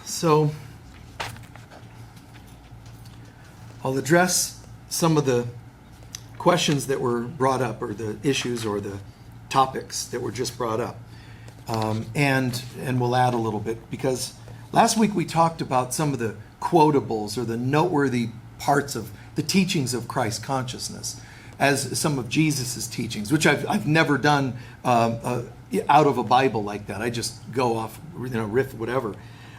So, I'll address some of the questions that were brought up, or the issues or the topics that were just brought up. And we'll add a little bit, because last week we talked about some of the quotables or the noteworthy parts of the teachings of Christ consciousness, as some of Jesus's teachings, which I've never done out of a Bible like that. I just go off, riff, whatever.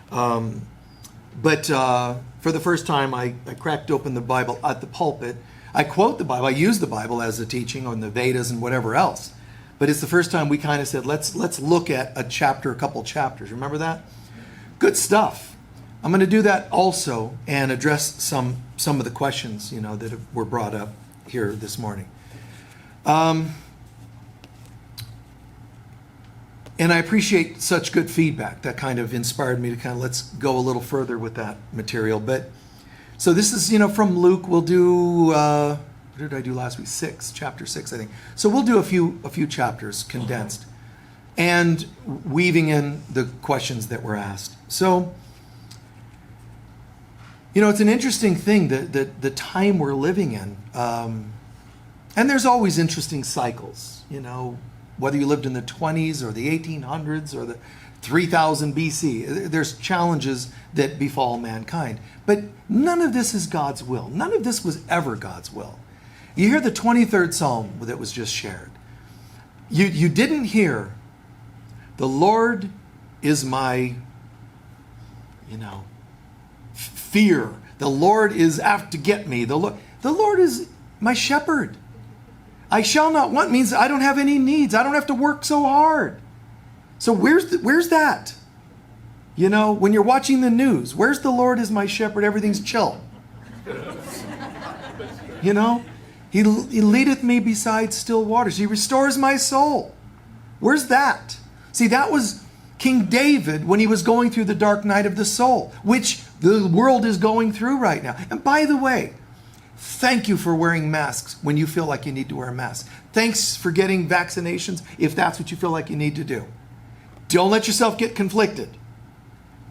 But for the first time, I cracked open the Bible at the pulpit. I quote the Bible. I use the Bible as a teaching on the Vedas and whatever else. But it's the first time we kind of said, let's look at a chapter, a couple chapters. Remember that? Good stuff. I'm going to do that also and address some of the questions, that were brought up here this morning. And I appreciate such good feedback. That kind of inspired me to let's go a little further with that material. But so this is, from Luke. We'll do, what did I do last week? Chapter 6, I think. So we'll do a few chapters condensed and weaving in the questions that were asked. So, it's an interesting thing, the time we're living in. And there's always interesting cycles, whether you lived in the 20s or the 1800s or the 3000 BC. There's challenges that befall mankind. But none of this is God's will. None of this was ever God's will. You hear the 23rd Psalm that was just shared. You didn't hear, the Lord is my, fear. The Lord is out to get me. The Lord is my shepherd. I shall not want means I don't have any needs. I don't have to work so hard. So where's that? When you're watching the news, where's the Lord is my shepherd? Everything's chill. He leadeth me beside still waters. He restores my soul. Where's that? See, that was King David when he was going through the dark night of the soul, which the world is going through right now. And by the way, thank you for wearing masks when you feel like you need to wear a mask. Thanks for getting vaccinations if that's what you feel like you need to do. Don't let yourself get conflicted.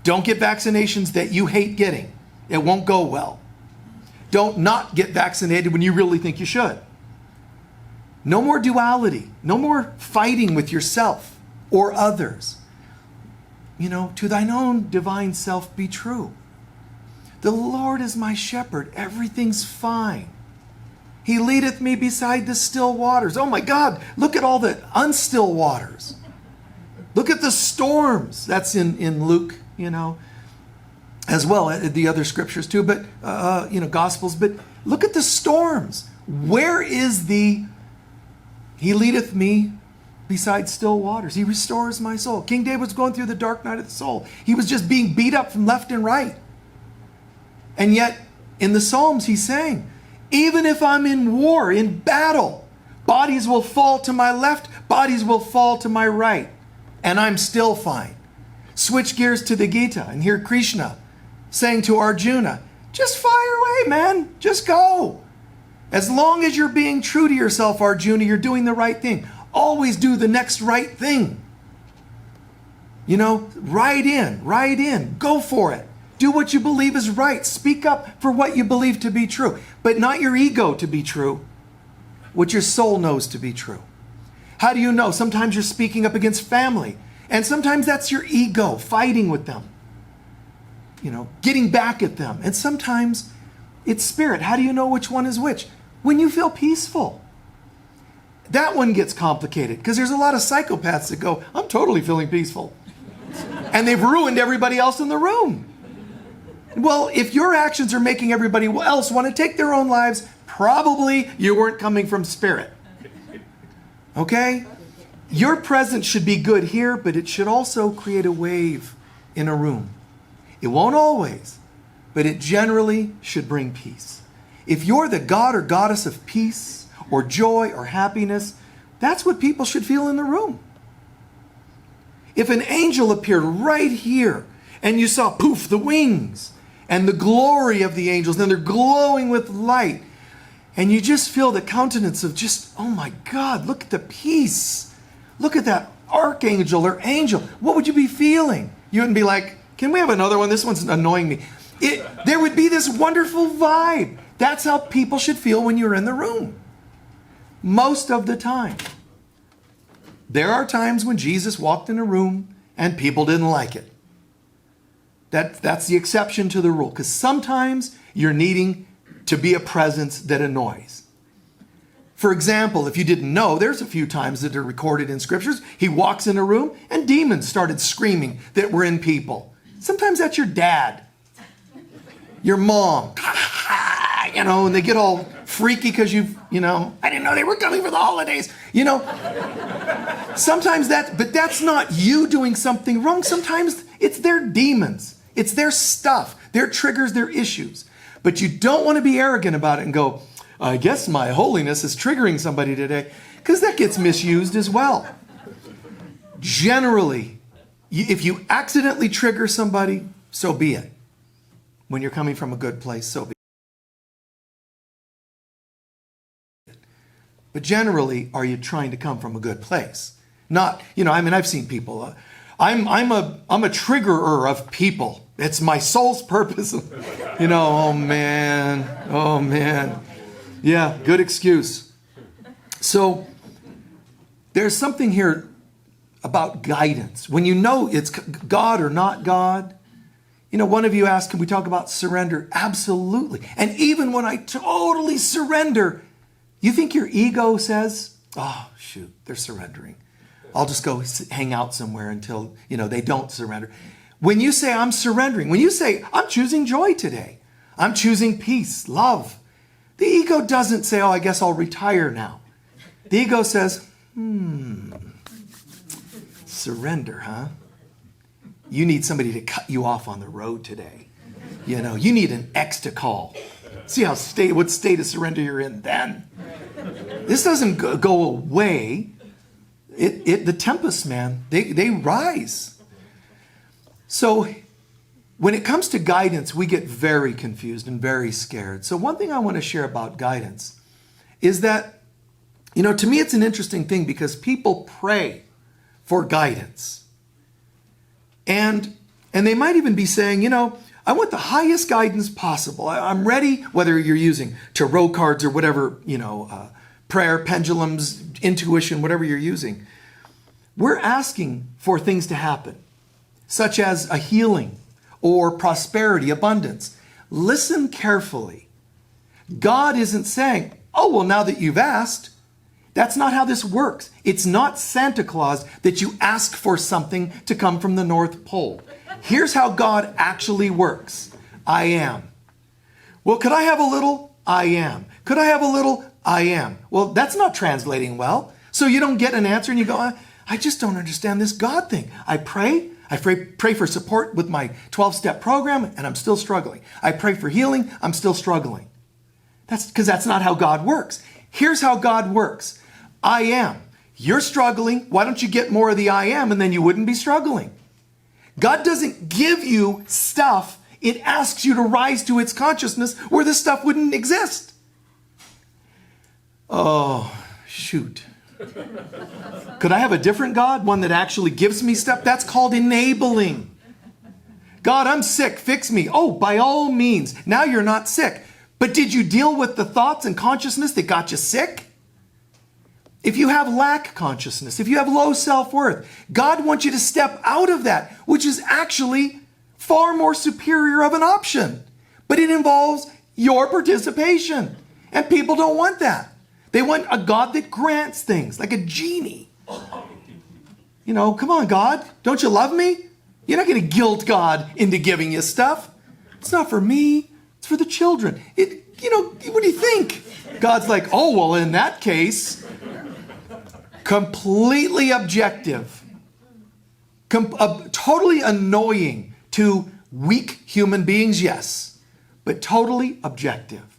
Don't get vaccinations that you hate getting. It won't go well. Don't not get vaccinated when you really think you should. No more duality. No more fighting with yourself or others. To thine own divine self be true. The Lord is my shepherd. Everything's fine. He leadeth me beside the still waters. Oh my God, look at all the unstill waters. Look at the storms. That's in Luke, as well, the other scriptures too, but, Gospels. But look at the storms. Where is He leadeth me beside still waters. He restores my soul. King David was going through the dark night of the soul. He was just being beat up from left and right. And yet, in the Psalms, he's saying, even if I'm in war, in battle, bodies will fall to my left, bodies will fall to my right, and I'm still fine. Switch gears to the Gita and hear Krishna saying to Arjuna, just fire away, man. Just go. As long as you're being true to yourself, Arjuna, you're doing the right thing. Always do the next right thing. Ride in, go for it. Do what you believe is right. Speak up for what you believe to be true, but not your ego to be true, what your soul knows to be true. How do you know? Sometimes you're speaking up against family, and sometimes that's your ego fighting with them, getting back at them. And sometimes it's spirit. How do you know which one is which? When you feel peaceful. That one gets complicated because there's a lot of psychopaths that go, I'm totally feeling peaceful. And they've ruined everybody else in the room. Well, if your actions are making everybody else want to take their own lives, probably you weren't coming from spirit. Okay? Your presence should be good here, but it should also create a wave in a room. It won't always, but it generally should bring peace. If you're the god or goddess of peace or joy or happiness, that's what people should feel in the room. If an angel appeared right here and you saw, poof, the wings and the glory of the angels, and they're glowing with light, and you just feel the countenance of just, oh my God, look at the peace. Look at that archangel or angel. What would you be feeling? You wouldn't be like, Can we have another one? This one's annoying me. There would be this wonderful vibe. That's how people should feel when you're in the room. Most of the time. There are times when Jesus walked in a room and people didn't like it. That's the exception to the rule. Because sometimes you're needing to be a presence that annoys. For example, if you didn't know, there's a few times that are recorded in scriptures. He walks in a room and demons started screaming that were in people. Sometimes that's your dad, your mom, and they get all freaky because I didn't know they were coming for the holidays. Sometimes but that's not you doing something wrong. Sometimes it's their demons. It's their stuff, their triggers, their issues. But you don't want to be arrogant about it and go, I guess my holiness is triggering somebody today, because that gets misused as well. Generally, if you accidentally trigger somebody, so be it. When you're coming from a good place, so be it. But generally, are you trying to come from a good place? Not, I've seen people. I'm a triggerer of people. It's my soul's purpose. Oh man. Yeah, good excuse. So there's something here about guidance. When you know it's God or not God. One of you asked, can we talk about surrender? Absolutely. And even when I totally surrender, you think your ego says, oh, shoot, they're surrendering. I'll just go hang out somewhere until, they don't surrender. When you say I'm surrendering, when you say I'm choosing joy today, I'm choosing peace, love, the ego doesn't say, oh, I guess I'll retire now. The ego says, surrender, huh? You need somebody to cut you off on the road today. You need an ex to call. See what state of surrender you're in then. This doesn't go away. The tempests, man, they rise. So when it comes to guidance, we get very confused and very scared. So one thing I want to share about guidance is that, to me it's an interesting thing because people pray for guidance. And they might even be saying, I want the highest guidance possible. I'm ready, whether you're using tarot cards or whatever, prayer, pendulums, intuition, whatever you're using. We're asking for things to happen, such as a healing or prosperity, abundance. Listen carefully. God isn't saying, oh, well, now that you've asked, that's not how this works. It's not Santa Claus that you ask for something to come from the North Pole. Here's how God actually works. I am. Well, could I have a little? I am. Could I have a little? I am. Well, that's not translating well. So you don't get an answer and you go, I just don't understand this God thing. I pray for support with my 12-step program and I'm still struggling. I pray for healing, I'm still struggling. That's because that's not how God works. Here's how God works. I am. You're struggling. Why don't you get more of the I am and then you wouldn't be struggling? God doesn't give you stuff. It asks you to rise to its consciousness where this stuff wouldn't exist. Oh, shoot. Could I have a different God? One that actually gives me stuff? That's called enabling. God, I'm sick. Fix me. Oh, by all means. Now you're not sick. But did you deal with the thoughts and consciousness that got you sick? If you have lack consciousness, if you have low self-worth, God wants you to step out of that, which is actually far more superior of an option. But it involves your participation. And people don't want that. They want a God that grants things, like a genie. Come on, God, don't you love me? You're not going to guilt God into giving you stuff. It's not for me. It's for the children. What do you think? God's like, oh, well, in that case, completely objective, totally annoying to weak human beings, yes, but totally objective.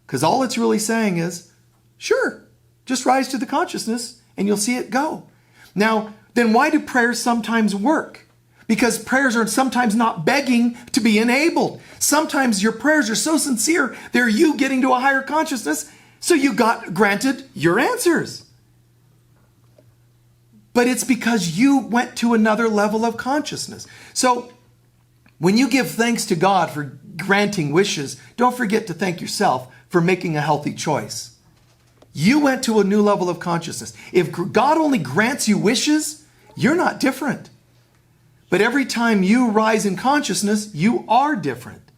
Because all it's really saying is, sure, just rise to the consciousness and you'll see it go. Now, then why do prayers sometimes work? Because prayers are sometimes not begging to be enabled. Sometimes your prayers are so sincere, they're you getting to a higher consciousness, so you got granted your answers. But it's because you went to another level of consciousness. So When you give thanks to God for granting wishes, don't forget to thank yourself for making a healthy choice. You went to a new level of consciousness. If God only grants you wishes, you're not different. But every time you rise in consciousness, you are different.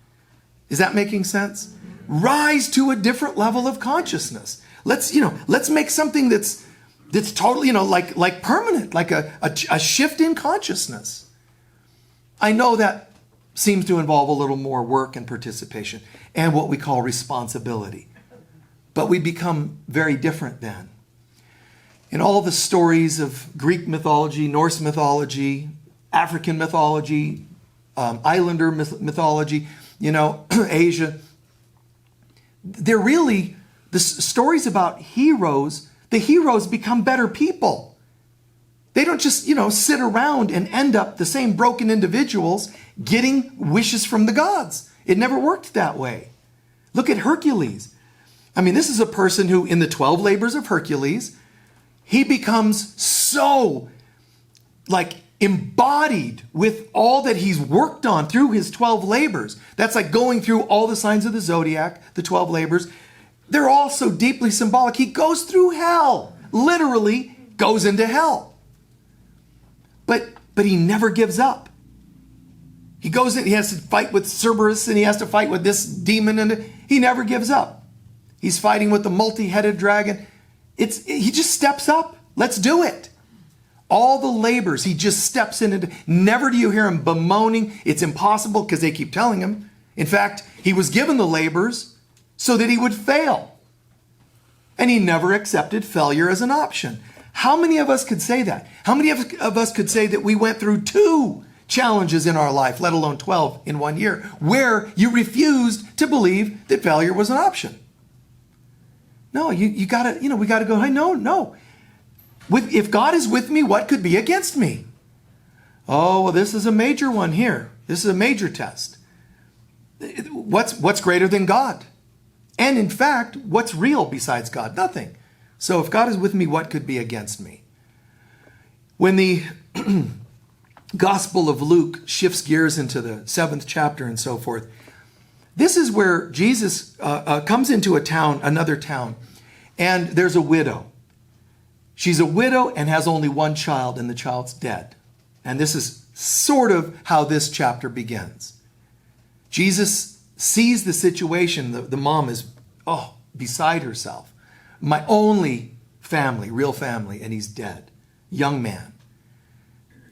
Is that making sense? Rise to a different level of consciousness. Let's make something that's totally, like permanent, like a shift in consciousness. I know that seems to involve a little more work and participation and what we call responsibility. But we become very different then. In all the stories of Greek mythology, Norse mythology, African mythology, Islander mythology, Asia, they're really the stories about heroes. The heroes become better people. They don't just, sit around and end up the same broken individuals getting wishes from the gods. It never worked that way. Look at Hercules. I mean, this is a person who, in the 12 labors of Hercules, he becomes so, embodied with all that he's worked on through his 12 labors. That's like going through all the signs of the zodiac, the 12 labors. They're all so deeply symbolic. He goes through hell, literally goes into hell. But he never gives up. He goes in, he has to fight with Cerberus, and he has to fight with this demon, and he never gives up. He's fighting with the multi-headed dragon. He just steps up. Let's do it. All the labors, he just steps in and never do you hear him bemoaning. It's impossible because they keep telling him. In fact, he was given the labors so that he would fail. And he never accepted failure as an option. How many of us could say that? How many of us could say that we went through 2 challenges in our life, let alone 12 in 1 year, where you refused to believe that failure was an option? No, we gotta go, hey, no. If God is with me, what could be against me? Oh, well, this is a major one here. This is a major test. What's greater than God? And in fact, what's real besides God? Nothing. So if God is with me, what could be against me? When the Gospel of Luke shifts gears into the 7th chapter and so forth, this is where Jesus comes into another town, and there's a widow. She's a widow and has only one child, and the child's dead. And this is sort of how this chapter begins. Jesus sees the situation. The mom is, beside herself. My only family, real family, and he's dead. Young man.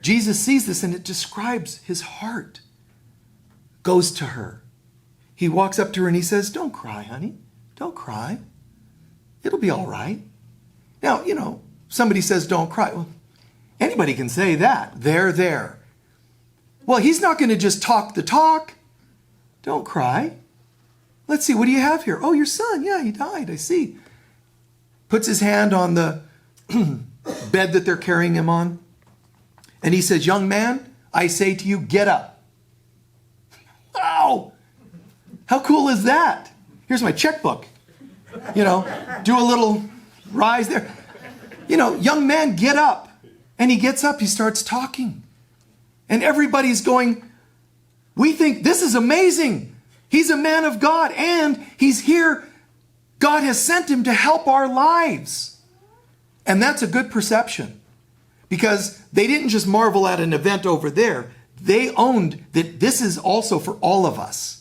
Jesus sees this, and it describes his heart. Goes to her. He walks up to her and he says, "Don't cry, honey. Don't cry. It'll be all right." Now, somebody says, "Don't cry." Well, anybody can say that. There. Well, he's not going to just talk the talk. "Don't cry. Let's see, what do you have here?" "Oh, your son. Yeah, he died. I see." Puts his hand on the bed that they're carrying him on. And he says, "Young man, I say to you, get up." Wow. How cool is that? Here's my checkbook. Do a little rise there. Young man, get up. And he gets up, he starts talking. And everybody's going, we think this is amazing. He's a man of God, and he's here. God has sent him to help our lives. And that's a good perception, because they didn't just marvel at an event over there. They owned that this is also for all of us.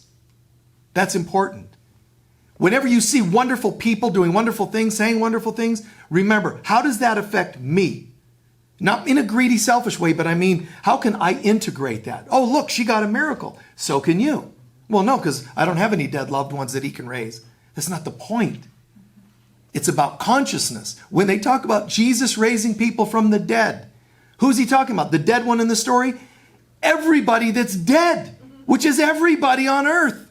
That's important. Whenever you see wonderful people doing wonderful things, saying wonderful things, remember, how does that affect me? Not in a greedy, selfish way, but I mean, how can I integrate that? Oh, look, she got a miracle. So can you. Well, no, because I don't have any dead loved ones that he can raise. That's not the point. It's about consciousness. When they talk about Jesus raising people from the dead, who's he talking about? The dead one in the story? Everybody that's dead, which is everybody on earth.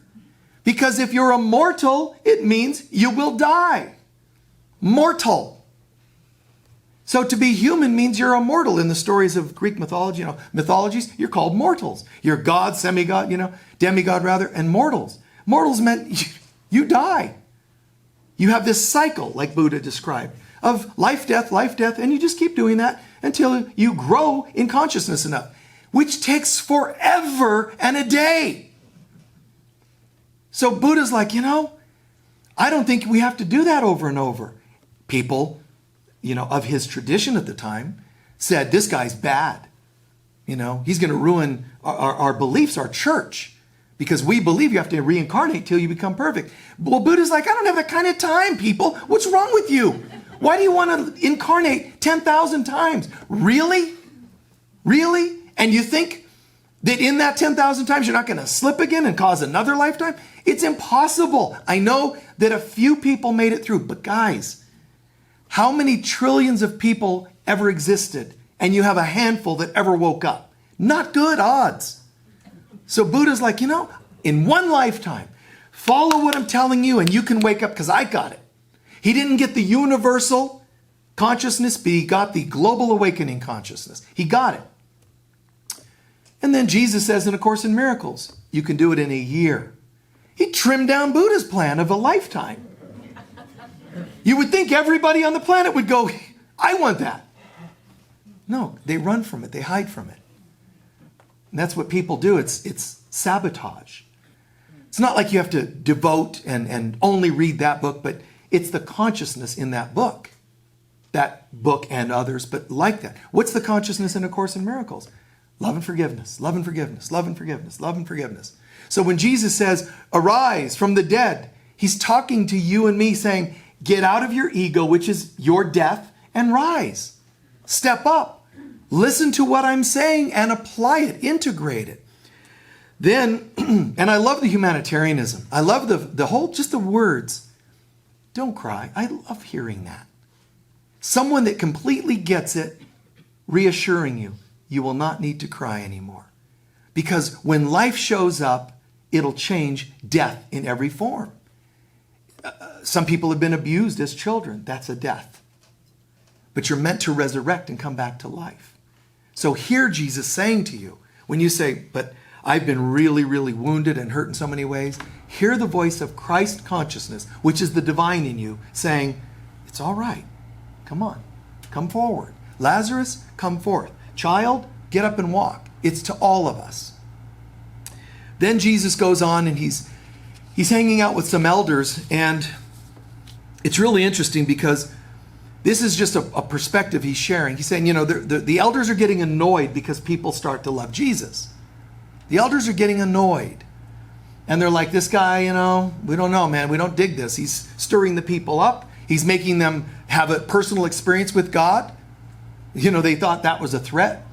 Because if you're a mortal, it means you will die. Mortal. So to be human means you're immortal. In the stories of Greek mythology, mythologies, you're called mortals. You're God, semigod, demigod rather, and mortals. Mortals meant you die. You have this cycle, like Buddha described, of life, death, and you just keep doing that until you grow in consciousness enough. which takes forever and a day. So Buddha's like, I don't think we have to do that over and over. People, of his tradition at the time said, this guy's bad. He's going to ruin our beliefs, our church, because we believe you have to reincarnate till you become perfect. Well, Buddha's like, I don't have that kind of time, people. What's wrong with you? Why do you want to incarnate 10,000 times? Really? Really? And you think that in that 10,000 times you're not going to slip again and cause another lifetime? It's impossible. I know that a few people made it through, but guys, how many trillions of people ever existed? And you have a handful that ever woke up. Not good odds. So Buddha's like, in one lifetime, follow what I'm telling you and you can wake up because I got it. He didn't get the universal consciousness, but he got the global awakening consciousness. He got it. And then Jesus says in A Course in Miracles, you can do it in a year. He trimmed down Buddha's plan of a lifetime. You would think everybody on the planet would go, I want that. No, they run from it. They hide from it. And that's what people do. It's sabotage. It's not like you have to devote and only read that book, but it's the consciousness in that book and others, but like that. What's the consciousness in A Course in Miracles? Love and forgiveness, love and forgiveness, love and forgiveness, love and forgiveness. So when Jesus says, arise from the dead, he's talking to you and me saying, get out of your ego, which is your death, and rise. Step up. Listen to what I'm saying and apply it, integrate it. Then, and I love the humanitarianism. I love the whole, just the words. Don't cry. I love hearing that. Someone that completely gets it, reassuring you, you will not need to cry anymore. Because when life shows up, it'll change death in every form. Some people have been abused as children. That's a death. But you're meant to resurrect and come back to life. So hear Jesus saying to you, when you say, but I've been really, really wounded and hurt in so many ways, hear the voice of Christ consciousness, which is the divine in you, saying, it's all right. Come on. Come forward. Lazarus, come forth. Child, get up and walk. It's to all of us. Then Jesus goes on and he's hanging out with some elders, and it's really interesting because this is just a perspective he's sharing. He's saying, the elders are getting annoyed because people start to love Jesus. The elders are getting annoyed. And they're like, this guy, we don't know, man. We don't dig this. He's stirring the people up. He's making them have a personal experience with God. They thought that was a threat.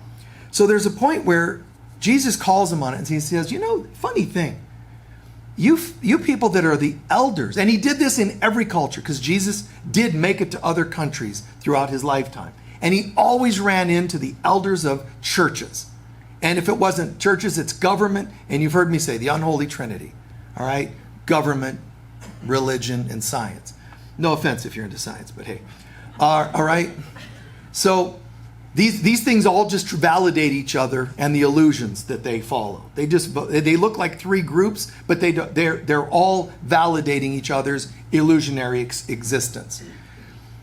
So there's a point where Jesus calls them on it and he says, funny thing. You people that are the elders, and he did this in every culture because Jesus did make it to other countries throughout his lifetime. And he always ran into the elders of churches. And if it wasn't churches, it's government. And you've heard me say the unholy trinity. All right? Government, religion, and science. No offense if you're into science, but hey. All right? So these things all just validate each other and the illusions that they follow. They look like three groups, but they're all validating each other's illusionary existence.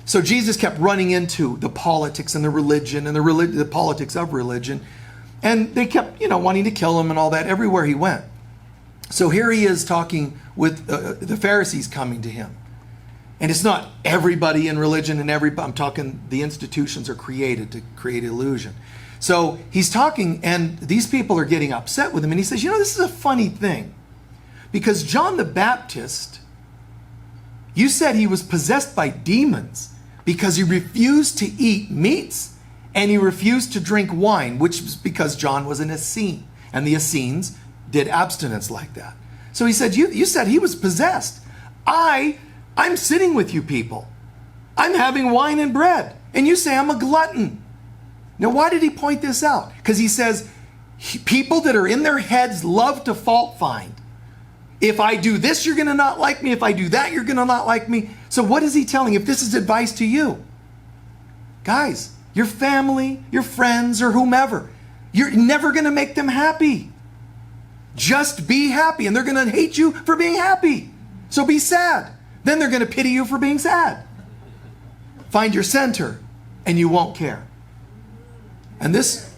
So Jesus kept running into the politics and the religion and the politics of religion. And they kept, wanting to kill him and all that everywhere he went. So here he is talking with the Pharisees coming to him. And it's not everybody in religion and I'm talking the institutions are created to create illusion. So he's talking and these people are getting upset with him. And he says, this is a funny thing. Because John the Baptist, you said he was possessed by demons because he refused to eat meats and he refused to drink wine, which was because John was an Essene. And the Essenes did abstinence like that. So he said, you said he was possessed. I'm sitting with you people. I'm having wine and bread. And you say I'm a glutton. Now, why did he point this out? Because he says people that are in their heads love to fault find. If I do this, you're going to not like me. If I do that, you're going to not like me. So what is he telling? If this is advice to you, guys, your family, your friends, or whomever, you're never going to make them happy. Just be happy. And they're going to hate you for being happy. So be sad. Then they're going to pity you for being sad. Find your center and you won't care. And this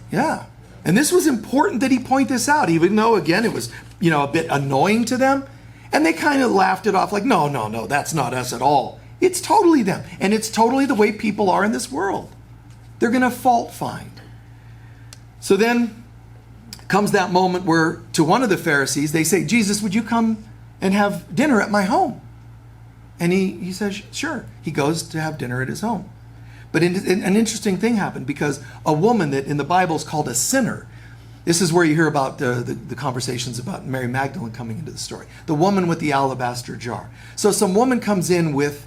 And this was important that he point this out, even though, again, it was, a bit annoying to them. And they kind of laughed it off like, no, that's not us at all. It's totally them. And it's totally the way people are in this world. They're going to fault find. So then comes that moment where to one of the Pharisees, they say, Jesus, would you come and have dinner at my home? And he says, sure. He goes to have dinner at his home. But an interesting thing happened, because a woman that in the Bible is called a sinner. This is where you hear about the conversations about Mary Magdalene coming into the story. The woman with the alabaster jar. So some woman comes in with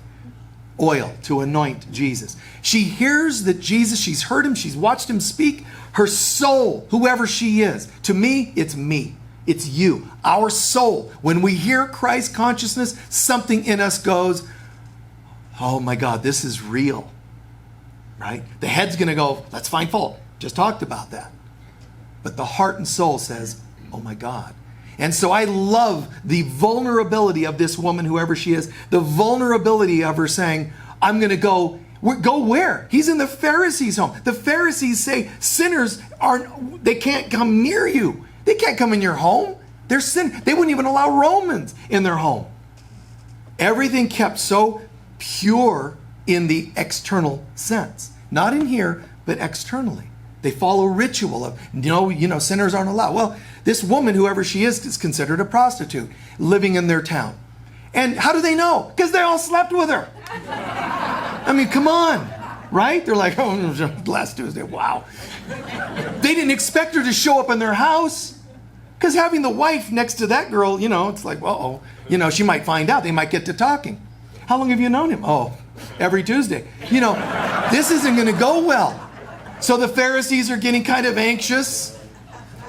oil to anoint Jesus. She hears that Jesus, she's heard him, she's watched him speak. Her soul, whoever she is, to me, it's me. It's you. Our soul. When we hear Christ consciousness, something in us goes, oh my God, this is real. Right? The head's going to go, let's find fault. Just talked about that. But the heart and soul says, oh my God. And so I love the vulnerability of this woman, whoever she is, the vulnerability of her saying, I'm going to go. Go where? He's in the Pharisees' home. The Pharisees say sinners they can't come near you. They can't come in your home. They're sin. They wouldn't even allow Romans in their home. Everything kept so pure in the external sense. Not in here, but externally. They follow ritual of, sinners aren't allowed. Well, this woman, whoever she is considered a prostitute living in their town. And how do they know? Because they all slept with her. I mean, come on, right? They're like, oh, last Tuesday, wow. They didn't expect her to show up in their house. Because having the wife next to that girl, it's like, she might find out. They might get to talking. How long have you known him? Oh, every Tuesday. This isn't going to go well. So the Pharisees are getting kind of anxious.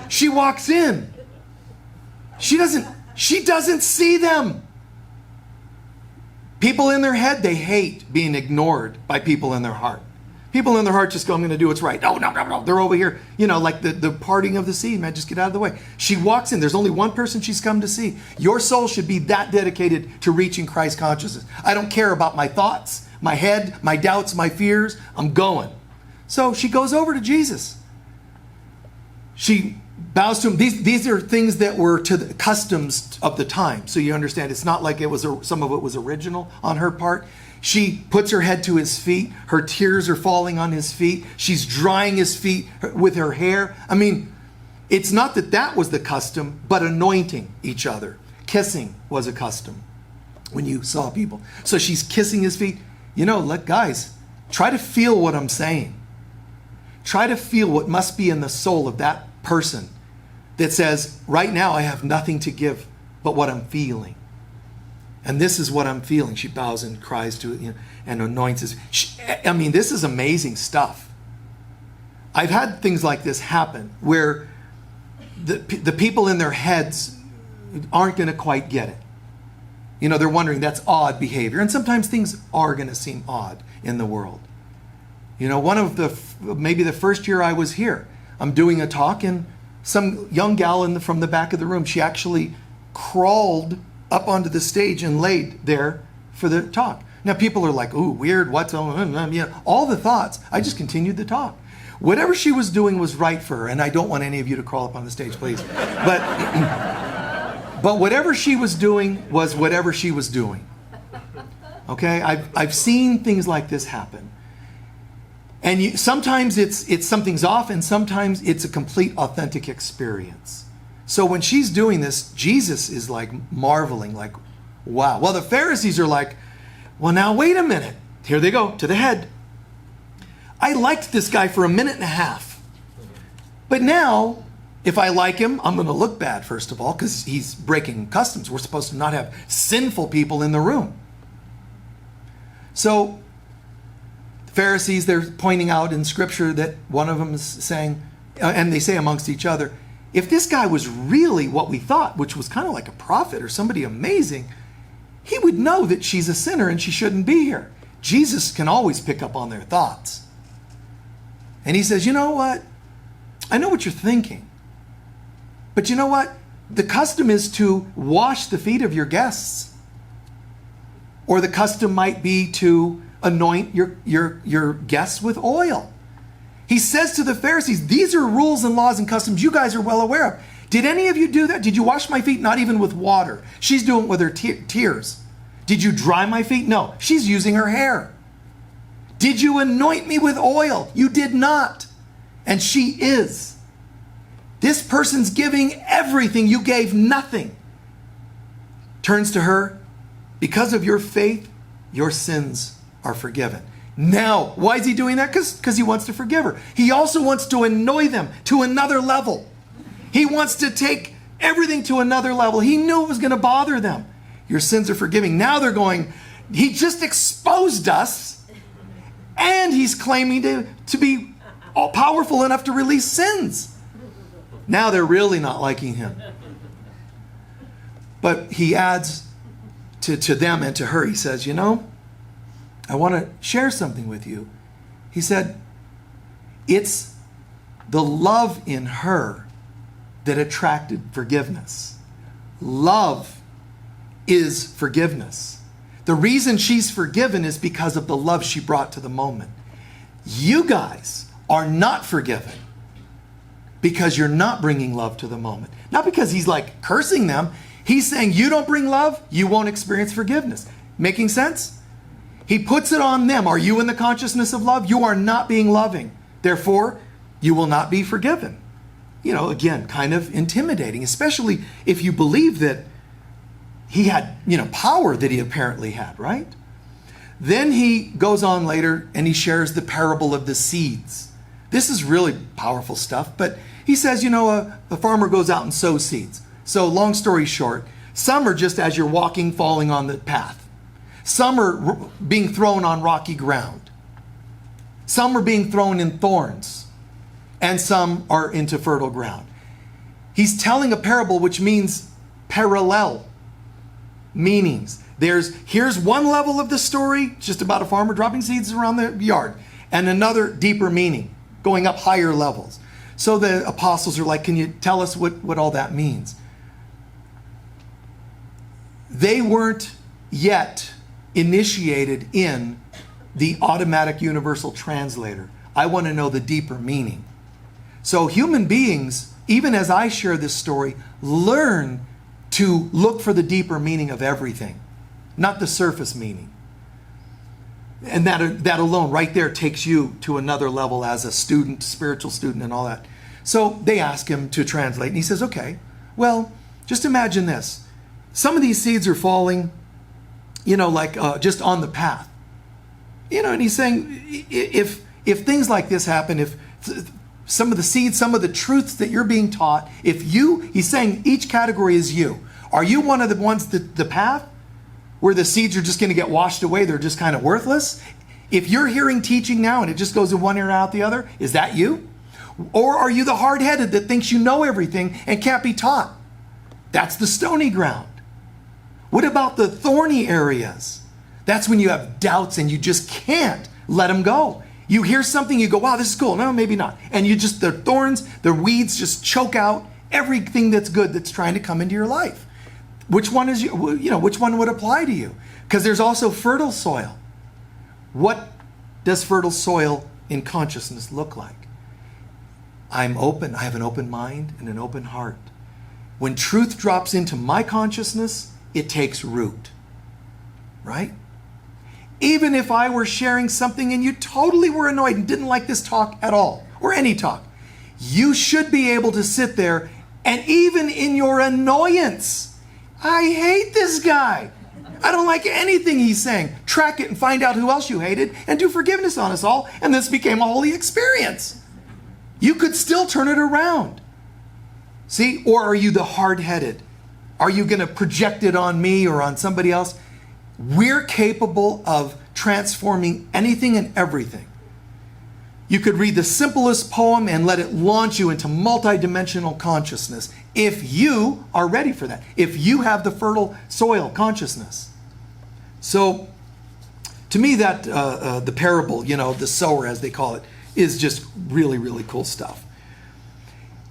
She walks in. She doesn't see them. People in their head, they hate being ignored by people in their heart. People in their heart just go, I'm going to do what's right. No. They're over here. Like the parting of the sea, man, just get out of the way. She walks in. There's only one person she's come to see. Your soul should be that dedicated to reaching Christ consciousness. I don't care about my thoughts, my head, my doubts, my fears. I'm going. So she goes over to Jesus. She bows to him. These are things that were to the customs of the time. So you understand, it's not like some of it was original on her part. She puts her head to his feet. Her tears are falling on his feet. She's drying his feet with her hair. I mean, it's not that was the custom, but anointing each other. Kissing was a custom when you saw people. So she's kissing his feet. Guys, try to feel what I'm saying. Try to feel what must be in the soul of that person that says, right now I have nothing to give but what I'm feeling. And this is what I'm feeling. She bows and cries to it, and anoints his. This is amazing stuff. I've had things like this happen where the people in their heads aren't going to quite get it. They're wondering, that's odd behavior. And sometimes things are going to seem odd in the world. One of maybe the first year I was here, I'm doing a talk, and some young gal from the back of the room, she actually crawled up onto the stage and laid there for the talk. Now people are like, ooh, weird, what's on? All the thoughts. I just continued the talk. Whatever she was doing was right for her, and I don't want any of you to crawl up on the stage, please. But whatever she was doing was whatever she was doing. Okay, I've seen things like this happen. And sometimes it's something's off, and sometimes it's a complete authentic experience. So when she's doing this, Jesus is like marveling, like, wow. Well, the Pharisees are like, well, now wait a minute. Here they go, to the head. I liked this guy for a minute and a half. But now, if I like him, I'm going to look bad, first of all, because he's breaking customs. We're supposed to not have sinful people in the room. So Pharisees, they're pointing out in Scripture that one of them is saying, and they say amongst each other, if this guy was really what we thought, which was kind of like a prophet or somebody amazing, he would know that she's a sinner and she shouldn't be here. Jesus can always pick up on their thoughts. And he says, you know what? I know what you're thinking. But you know what? The custom is to wash the feet of your guests. Or the custom might be to anoint your guests with oil. He says to the Pharisees, these are rules and laws and customs you guys are well aware of. Did any of you do that? Did you wash my feet? Not even with water. She's doing it with her tears. Did you dry my feet? No, she's using her hair. Did you anoint me with oil? You did not. And she is. This person's giving everything. You gave nothing. Turns to her. Because of your faith, your sins are forgiven. Now, why is he doing that? Because he wants to forgive her. He also wants to annoy them to another level. He wants to take everything to another level. He knew it was going to bother them. Your sins are forgiven. Now they're going, he just exposed us, and he's claiming to be all powerful enough to release sins. Now they're really not liking him. But he adds to them and to her, he says, you know, I want to share something with you. He said, it's the love in her that attracted forgiveness. Love is forgiveness. The reason she's forgiven is because of the love she brought to the moment. You guys are not forgiven because you're not bringing love to the moment. Not because he's like cursing them. He's saying you don't bring love, you won't experience forgiveness. Making sense? He puts it on them. Are you in the consciousness of love? You are not being loving. Therefore, you will not be forgiven. You know, again, kind of intimidating, especially if you believe that he had, power that he apparently had, right? Then he goes on later and he shares the parable of the seeds. This is really powerful stuff, but he says, a farmer goes out and sows seeds. So long story short, some are just as you're walking, falling on the path. Some are being thrown on rocky ground. Some are being thrown in thorns. And some are into fertile ground. He's telling a parable which means parallel meanings. Here's one level of the story, just about a farmer dropping seeds around the yard, and another deeper meaning, going up higher levels. So the apostles are like, can you tell us what all that means? They weren't yet initiated in the automatic universal translator. I want to know the deeper meaning. So human beings, even as I share this story, learn to look for the deeper meaning of everything, not the surface meaning. And that alone right there takes you to another level as a student, spiritual student and all that. So they ask him to translate and he says, okay, well, just imagine this. Some of these seeds are falling, just on the path. And he's saying, if things like this happen, if some of the seeds, some of the truths that you're being taught, he's saying each category is you. Are you one of the ones that the path where the seeds are just going to get washed away? They're just kind of worthless. If you're hearing teaching now and it just goes in one ear and out the other, is that you? Or are you the hard-headed that thinks you know everything and can't be taught? That's the stony ground. What about the thorny areas? That's when you have doubts and you just can't let them go. You hear something, you go, wow, this is cool. No, maybe not. And the thorns, the weeds just choke out everything that's good that's trying to come into your life. Which one is which one would apply to you? Because there's also fertile soil. What does fertile soil in consciousness look like? I'm open. I have an open mind and an open heart. When truth drops into my consciousness, it takes root. Right? Even if I were sharing something and you totally were annoyed and didn't like this talk at all, or any talk, you should be able to sit there and even in your annoyance, I hate this guy. I don't like anything he's saying. Track it and find out who else you hated and do forgiveness on us all. And this became a holy experience. You could still turn it around. See, or are you the hard-headed? Are you going to project it on me or on somebody else? We're capable of transforming anything and everything. You could read the simplest poem and let it launch you into multidimensional consciousness if you are ready for that, if you have the fertile soil consciousness. So, to me, that the parable, the sower, as they call it, is just really, really cool stuff.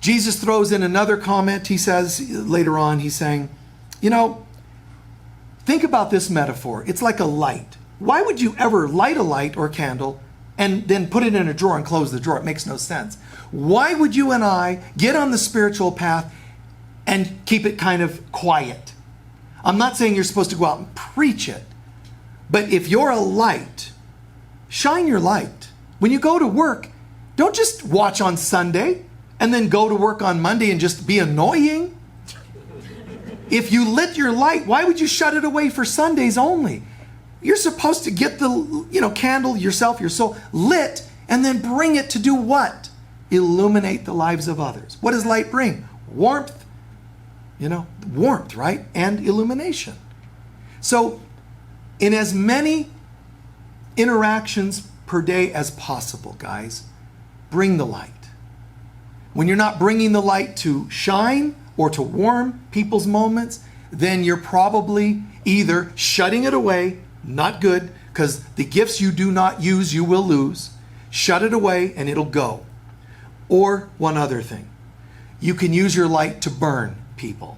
Jesus throws in another comment. He says later on, he's saying, think about this metaphor. It's like a light. Why would you ever light a light or candle and then put it in a drawer and close the drawer. It makes no sense. Why would you and I get on the spiritual path and keep it kind of quiet? I'm not saying you're supposed to go out and preach it, but if you're a light, shine your light. When you go to work, don't just watch on Sunday and then go to work on Monday and just be annoying. If you lit your light, why would you shut it away for Sundays only? You're supposed to get the, candle, yourself, your soul, lit, and then bring it to do what? Illuminate the lives of others. What does light bring? Warmth. Warmth, right? And illumination. So, in as many interactions per day as possible, guys, bring the light. When you're not bringing the light to shine or to warm people's moments, then you're probably either shutting it away, not good, because the gifts you do not use, you will lose. Shut it away and it'll go. Or one other thing, you can use your light to burn people.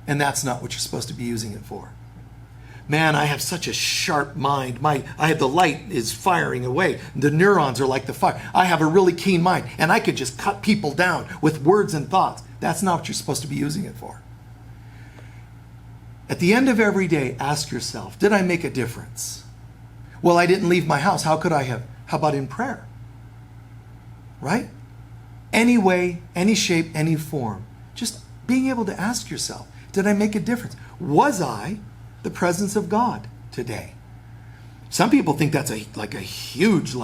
And that's not what you're supposed to be using it for. Man, I have such a sharp mind. The light is firing away. The neurons are like the fire. I have a really keen mind, and I could just cut people down with words and thoughts. That's not what you're supposed to be using it for. At the end of every day, ask yourself, did I make a difference? Well, I didn't leave my house. How could I have? How about in prayer? Right? Any way, any shape, any form. Just being able to ask yourself, did I make a difference? Was I the presence of God today? Some people think that's a huge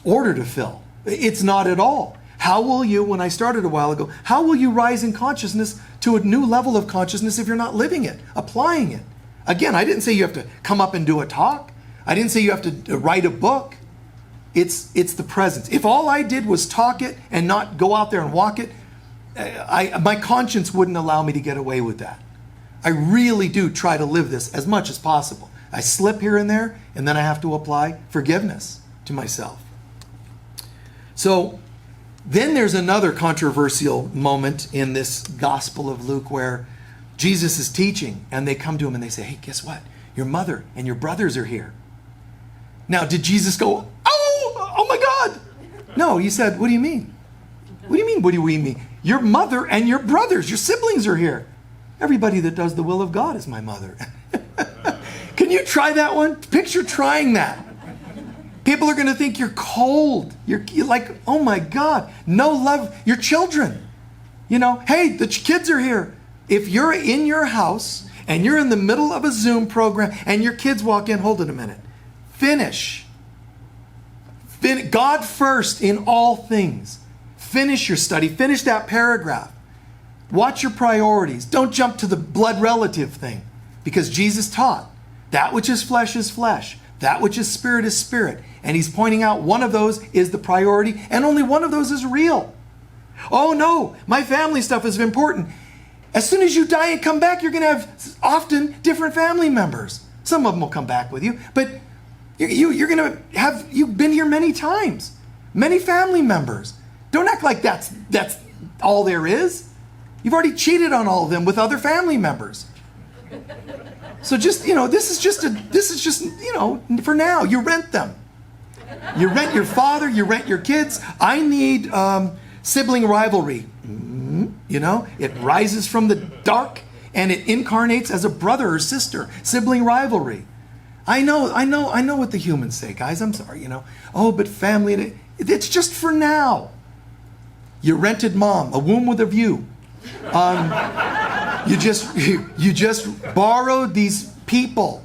order to fill. It's not at all. How will you, when I started a while ago, how will you rise in consciousness to a new level of consciousness if you're not living it, applying it? Again, I didn't say you have to come up and do a talk. I didn't say you have to write a book. It's the presence. If all I did was talk it and not go out there and walk it, my conscience wouldn't allow me to get away with that. I really do try to live this as much as possible. I slip here and there, and then I have to apply forgiveness to myself. So then there's another controversial moment in this Gospel of Luke where Jesus is teaching, and they come to him and they say, hey, guess what? Your mother and your brothers are here. Now, did Jesus go, oh my God? No, he said, what do you mean? What do you mean, what do we mean? Your mother and your brothers, your siblings are here. Everybody that does the will of God is my mother. Can you try that one? Picture trying that. People are going to think you're cold. You're like, oh my God, no love. Your children. Hey, the kids are here. If you're in your house and you're in the middle of a Zoom program and your kids walk in, hold it a minute. Finish. God first in all things. Finish your study. Finish that paragraph. Watch your priorities. Don't jump to the blood relative thing, because Jesus taught that which is flesh, that which is spirit, and he's pointing out one of those is the priority, and only one of those is real. Oh no, my family stuff is important. As soon as you die and come back, you're going to have often different family members. Some of them will come back with you, but you're going to have, you've been here many times, many family members. Don't act like that's all there is. You've already cheated on all of them with other family members. So just, this is just, for now, you rent them. You rent your father, you rent your kids. I need sibling rivalry. It rises from the dark and it incarnates as a brother or sister. Sibling rivalry. I know what the humans say, guys. I'm sorry, Oh, but family, it's just for now. You rented mom, a womb with a view. You just borrowed these people.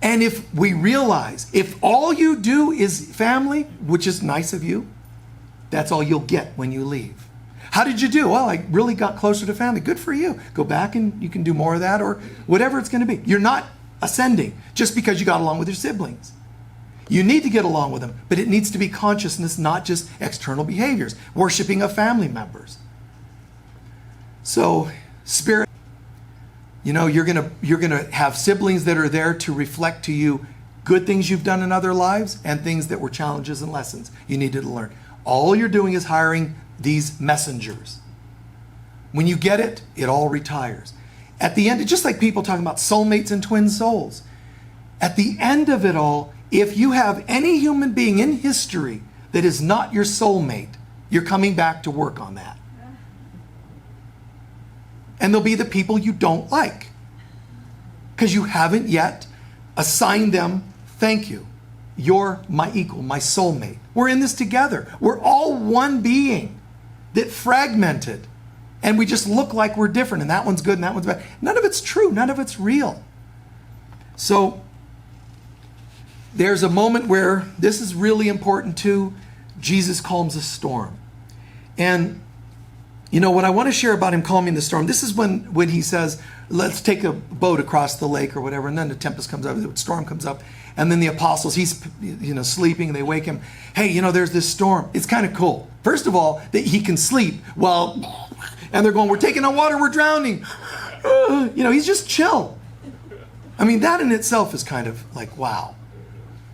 And if we realize, if all you do is family, which is nice of you, that's all you'll get when you leave. How did you do? Well, I really got closer to family. Good for you. Go back and you can do more of that, or whatever it's going to be. You're not ascending just because you got along with your siblings. You need to get along with them, but it needs to be consciousness, not just external behaviors, worshiping of family members. So, spirit, you're gonna have siblings that are there to reflect to you good things you've done in other lives and things that were challenges and lessons you needed to learn. All you're doing is hiring these messengers. When you get it, it all retires. At the end, it's just like people talking about soulmates and twin souls. At the end of it all, If you have any human being in history that is not your soulmate, you're coming back to work on that. And there'll be the people you don't like, because you haven't yet assigned them, thank you. You're my equal, my soulmate. We're in this together. We're all one being that fragmented. And we just look like we're different. And that one's good and that one's bad. None of it's true. None of it's real. So there's a moment where this is really important too. Jesus calms a storm. And you know what I want to share about him calming the storm. This is when he says, let's take a boat across the lake or whatever. And then the tempest comes up, the storm comes up. And then the apostles, he's sleeping, and they wake him. Hey, there's this storm. It's kind of cool. First of all, that he can sleep while, and they're going, we're taking on water, we're drowning. He's just chill. I mean, that in itself is kind of like, wow.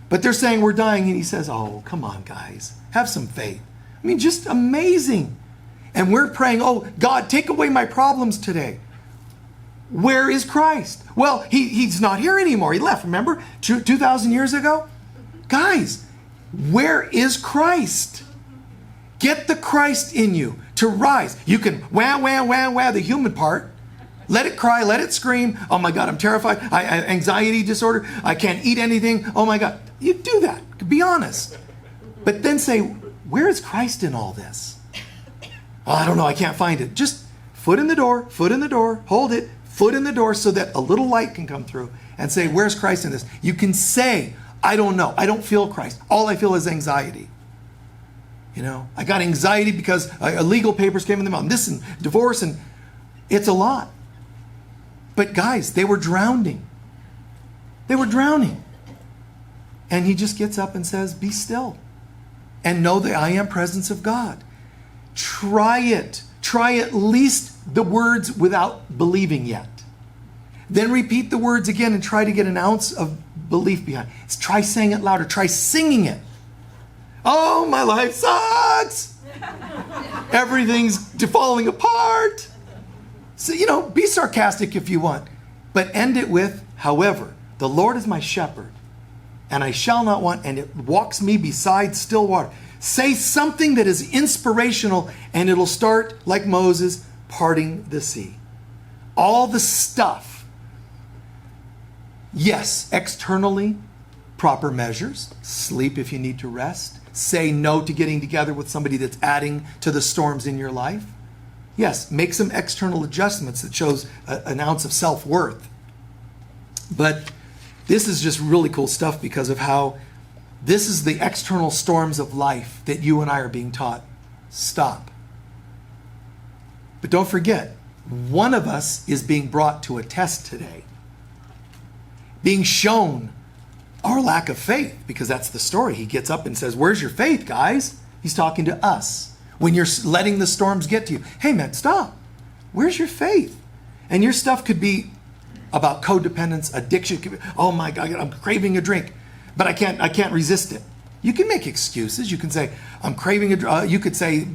But they're saying we're dying, and he says, oh, come on, guys. Have some faith. I mean, just amazing. And we're praying, oh, God, take away my problems today. Where is Christ? Well, he's not here anymore. He left, remember? 2,000 years ago? Guys, where is Christ? Get the Christ in you to rise. You can wah, wah, wah, wah, the human part. Let it cry, let it scream. Oh my God, I'm terrified. I anxiety disorder. I can't eat anything. Oh my God. You do that. Be honest. But then say, where is Christ in all this? Oh, I don't know. I can't find it. Just foot in the door, hold it, foot in the door so that a little light can come through and say, where's Christ in this? You can say, I don't know. I don't feel Christ. All I feel is anxiety. I got anxiety because illegal papers came in the mail, and this and divorce, and it's a lot. But guys, they were drowning. They were drowning. And he just gets up and says, be still and know the I am presence of God. Try it. Try at least the words without believing yet. Then repeat the words again and try to get an ounce of belief behind it. Try saying it louder. Try singing it. Oh, my life sucks. Everything's falling apart. So, be sarcastic if you want. But end it with, however, the Lord is my shepherd, and I shall not want, and it walks me beside still water. Say something that is inspirational, and it'll start, like Moses, parting the sea. All the stuff. Yes, externally, proper measures. Sleep if you need to rest. Say no to getting together with somebody that's adding to the storms in your life. Yes, make some external adjustments that shows an ounce of self-worth. But this is just really cool stuff because of how this is the external storms of life that you and I are being taught. Stop. But don't forget, one of us is being brought to a test today. Being shown our lack of faith, because that's the story. He gets up and says, where's your faith, guys? He's talking to us. When you're letting the storms get to you. Hey, man, stop. Where's your faith? And your stuff could be about codependence, addiction. Oh my God, I'm craving a drink, but I can't resist it. You can make excuses. You can say, I'm craving a drink. You could say,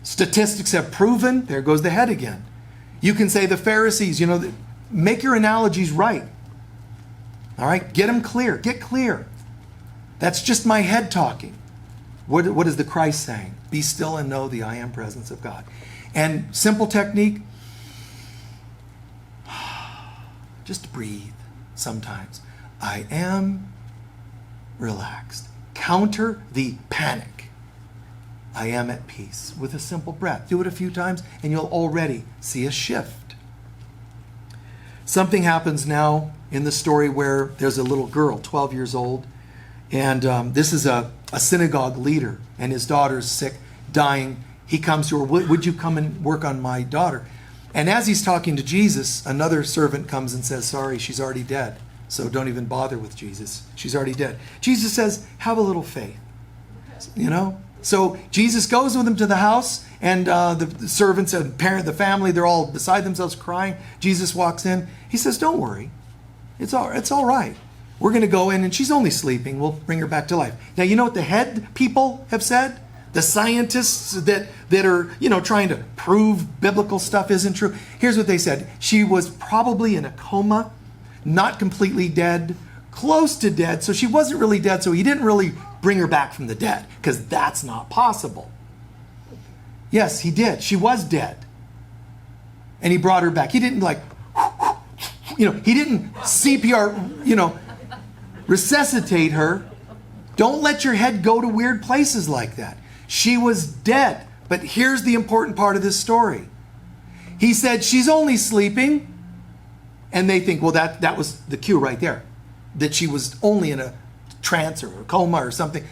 statistics have proven. There goes the head again. You can say the Pharisees, make your analogies right. All right, get them clear. Get clear. That's just my head talking. What is the Christ saying? Be still and know the I am presence of God. And simple technique, just breathe sometimes. I am relaxed. Counter the panic. I am at peace with a simple breath. Do it a few times and you'll already see a shift. Something happens now in the story where there's a little girl, 12 years old, and this is a synagogue leader, and his daughter's sick, dying. He comes to her, would you come and work on my daughter? And as he's talking to Jesus, another servant comes and says, sorry, she's already dead. So don't even bother with Jesus. She's already dead. Jesus says, have a little faith. So Jesus goes with him to the house, and the servants and the family, they're all beside themselves crying. Jesus walks in. He says, don't worry. It's all right. We're going to go in, and she's only sleeping. We'll bring her back to life. Now, you know what the head people have said? The scientists that are, trying to prove biblical stuff isn't true. Here's what they said. She was probably in a coma, not completely dead, close to dead, so she wasn't really dead, so he didn't really bring her back from the dead, because that's not possible. Yes, he did. She was dead. And he brought her back. He didn't he didn't CPR, resuscitate her. Don't let your head go to weird places like that. She was dead. But here's the important part of this story. He said, she's only sleeping. And they think, well, that was the cue right there. That she was only in a trance or a coma or something.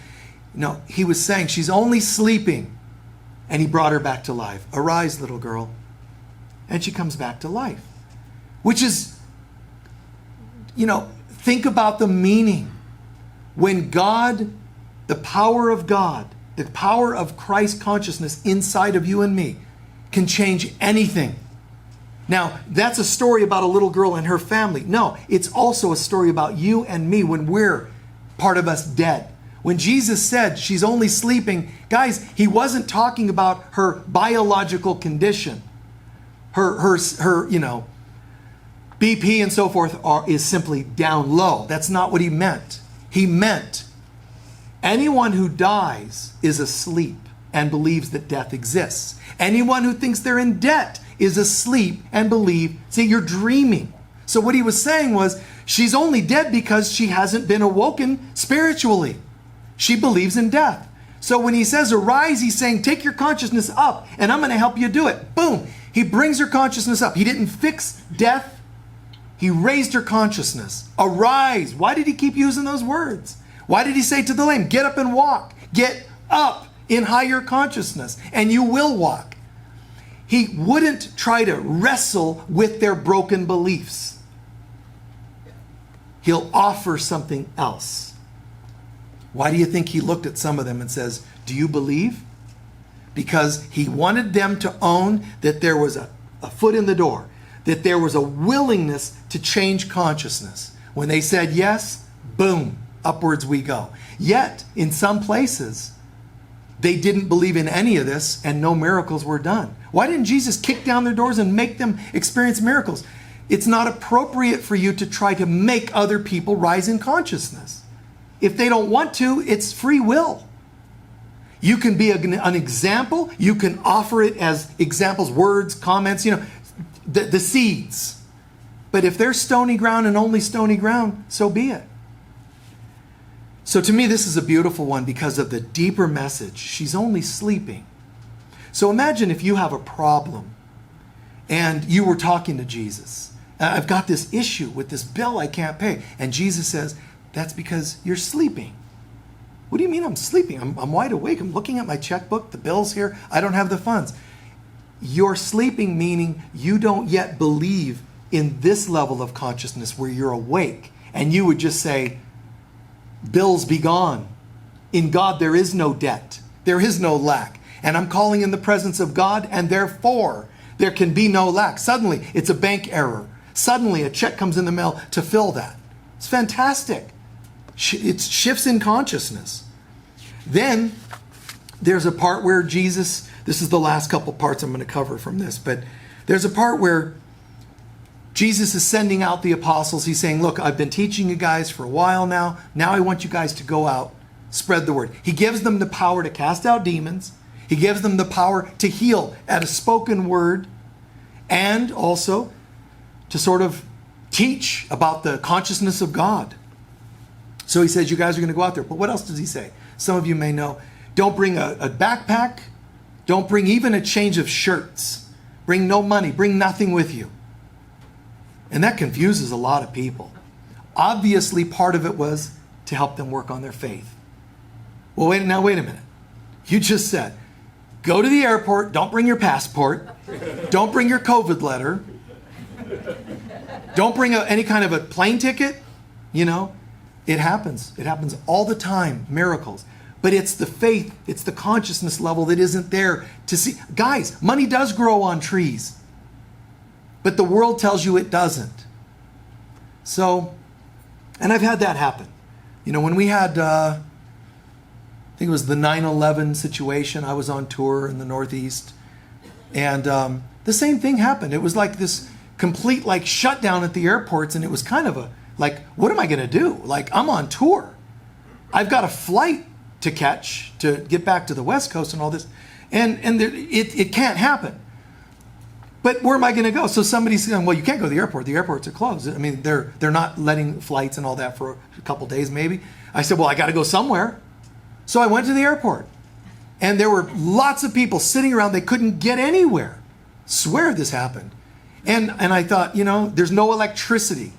No, he was saying she's only sleeping. And he brought her back to life. Arise, little girl. And she comes back to life. Which is, think about the meaning. When God, the power of God, the power of Christ consciousness inside of you and me can change anything. Now, that's a story about a little girl and her family. No, it's also a story about you and me when we're, part of us, dead. When Jesus said she's only sleeping, guys, he wasn't talking about her biological condition. Her BP and so forth is simply down low. That's not what he meant. He meant anyone who dies is asleep and believes that death exists. Anyone who thinks they're in debt is asleep and see, you're dreaming. So what he was saying was, she's only dead because she hasn't been awoken spiritually. She believes in death. So when he says arise, he's saying take your consciousness up and I'm going to help you do it. Boom. He brings her consciousness up. He didn't fix death. He raised her consciousness. Arise. Why did he keep using those words? Why did he say to the lame, get up and walk? Get up in higher consciousness and you will walk. He wouldn't try to wrestle with their broken beliefs. He'll offer something else. Why do you think he looked at some of them and says, do you believe? Because he wanted them to own that there was a foot in the door, that there was a willingness to change consciousness. When they said yes, boom, upwards we go. Yet, in some places, they didn't believe in any of this and no miracles were done. Why didn't Jesus kick down their doors and make them experience miracles? It's not appropriate for you to try to make other people rise in consciousness. If they don't want to, it's free will. You can be an example. You can offer it as examples, words, comments, the seeds. But if they're stony ground and only stony ground, so be it. So to me, this is a beautiful one because of the deeper message. She's only sleeping. So imagine if you have a problem and you were talking to Jesus. I've got this issue with this bill I can't pay. And Jesus says, that's because you're sleeping. What do you mean I'm sleeping? I'm wide awake. I'm looking at my checkbook. The bill's here. I don't have the funds. You're sleeping, meaning you don't yet believe in this level of consciousness where you're awake. And you would just say, bills be gone. In God, there is no debt. There is no lack. And I'm calling in the presence of God, and therefore, there can be no lack. Suddenly, it's a bank error. Suddenly, a check comes in the mail to fill that. It's fantastic. It shifts in consciousness. Then, there's a part where Jesus, this is the last couple parts I'm going to cover from this, but there's a part where Jesus is sending out the apostles. He's saying, look, I've been teaching you guys for a while now. Now I want you guys to go out, spread the word. He gives them the power to cast out demons. He gives them the power to heal at a spoken word and also to sort of teach about the consciousness of God. So he says, you guys are going to go out there. But what else does he say? Some of you may know, don't bring a backpack. Don't bring even a change of shirts. Bring no money. Bring nothing with you. And that confuses a lot of people. Obviously, part of it was to help them work on their faith. Well, wait a minute. You just said, go to the airport, don't bring your passport, don't bring your COVID letter, don't bring any kind of a plane ticket. It happens. It happens all the time, miracles. But it's the faith, it's the consciousness level that isn't there to see. Guys, money does grow on trees. But the world tells you it doesn't. So, and I've had that happen. When we had, I think it was the 9/11 situation, I was on tour in the Northeast. And the same thing happened. It was like this complete shutdown at the airports. And it was kind of Like, what am I going to do? Like, I'm on tour. I've got a flight to catch to get back to the West Coast and all this. And it can't happen. But where am I going to go? So somebody's saying, well, you can't go to the airport. The airports are closed. I mean, they're not letting flights and all that for a couple days maybe. I said, well, I got to go somewhere. So I went to the airport. And there were lots of people sitting around. They couldn't get anywhere. Swear this happened. And I thought, there's no electricity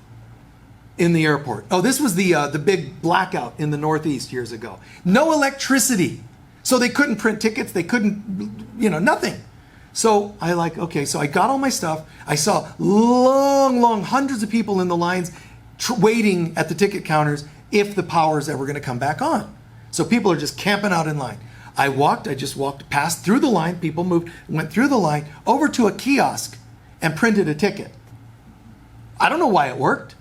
in the airport. Oh, this was the big blackout in the Northeast years ago. No electricity. So they couldn't print tickets. They couldn't, nothing. So so I got all my stuff. I saw long, hundreds of people in the lines waiting at the ticket counters if the power's ever going to come back on. So people are just camping out in line. I just walked, passed through the line. People moved, went through the line, over to a kiosk and printed a ticket. I don't know why it worked.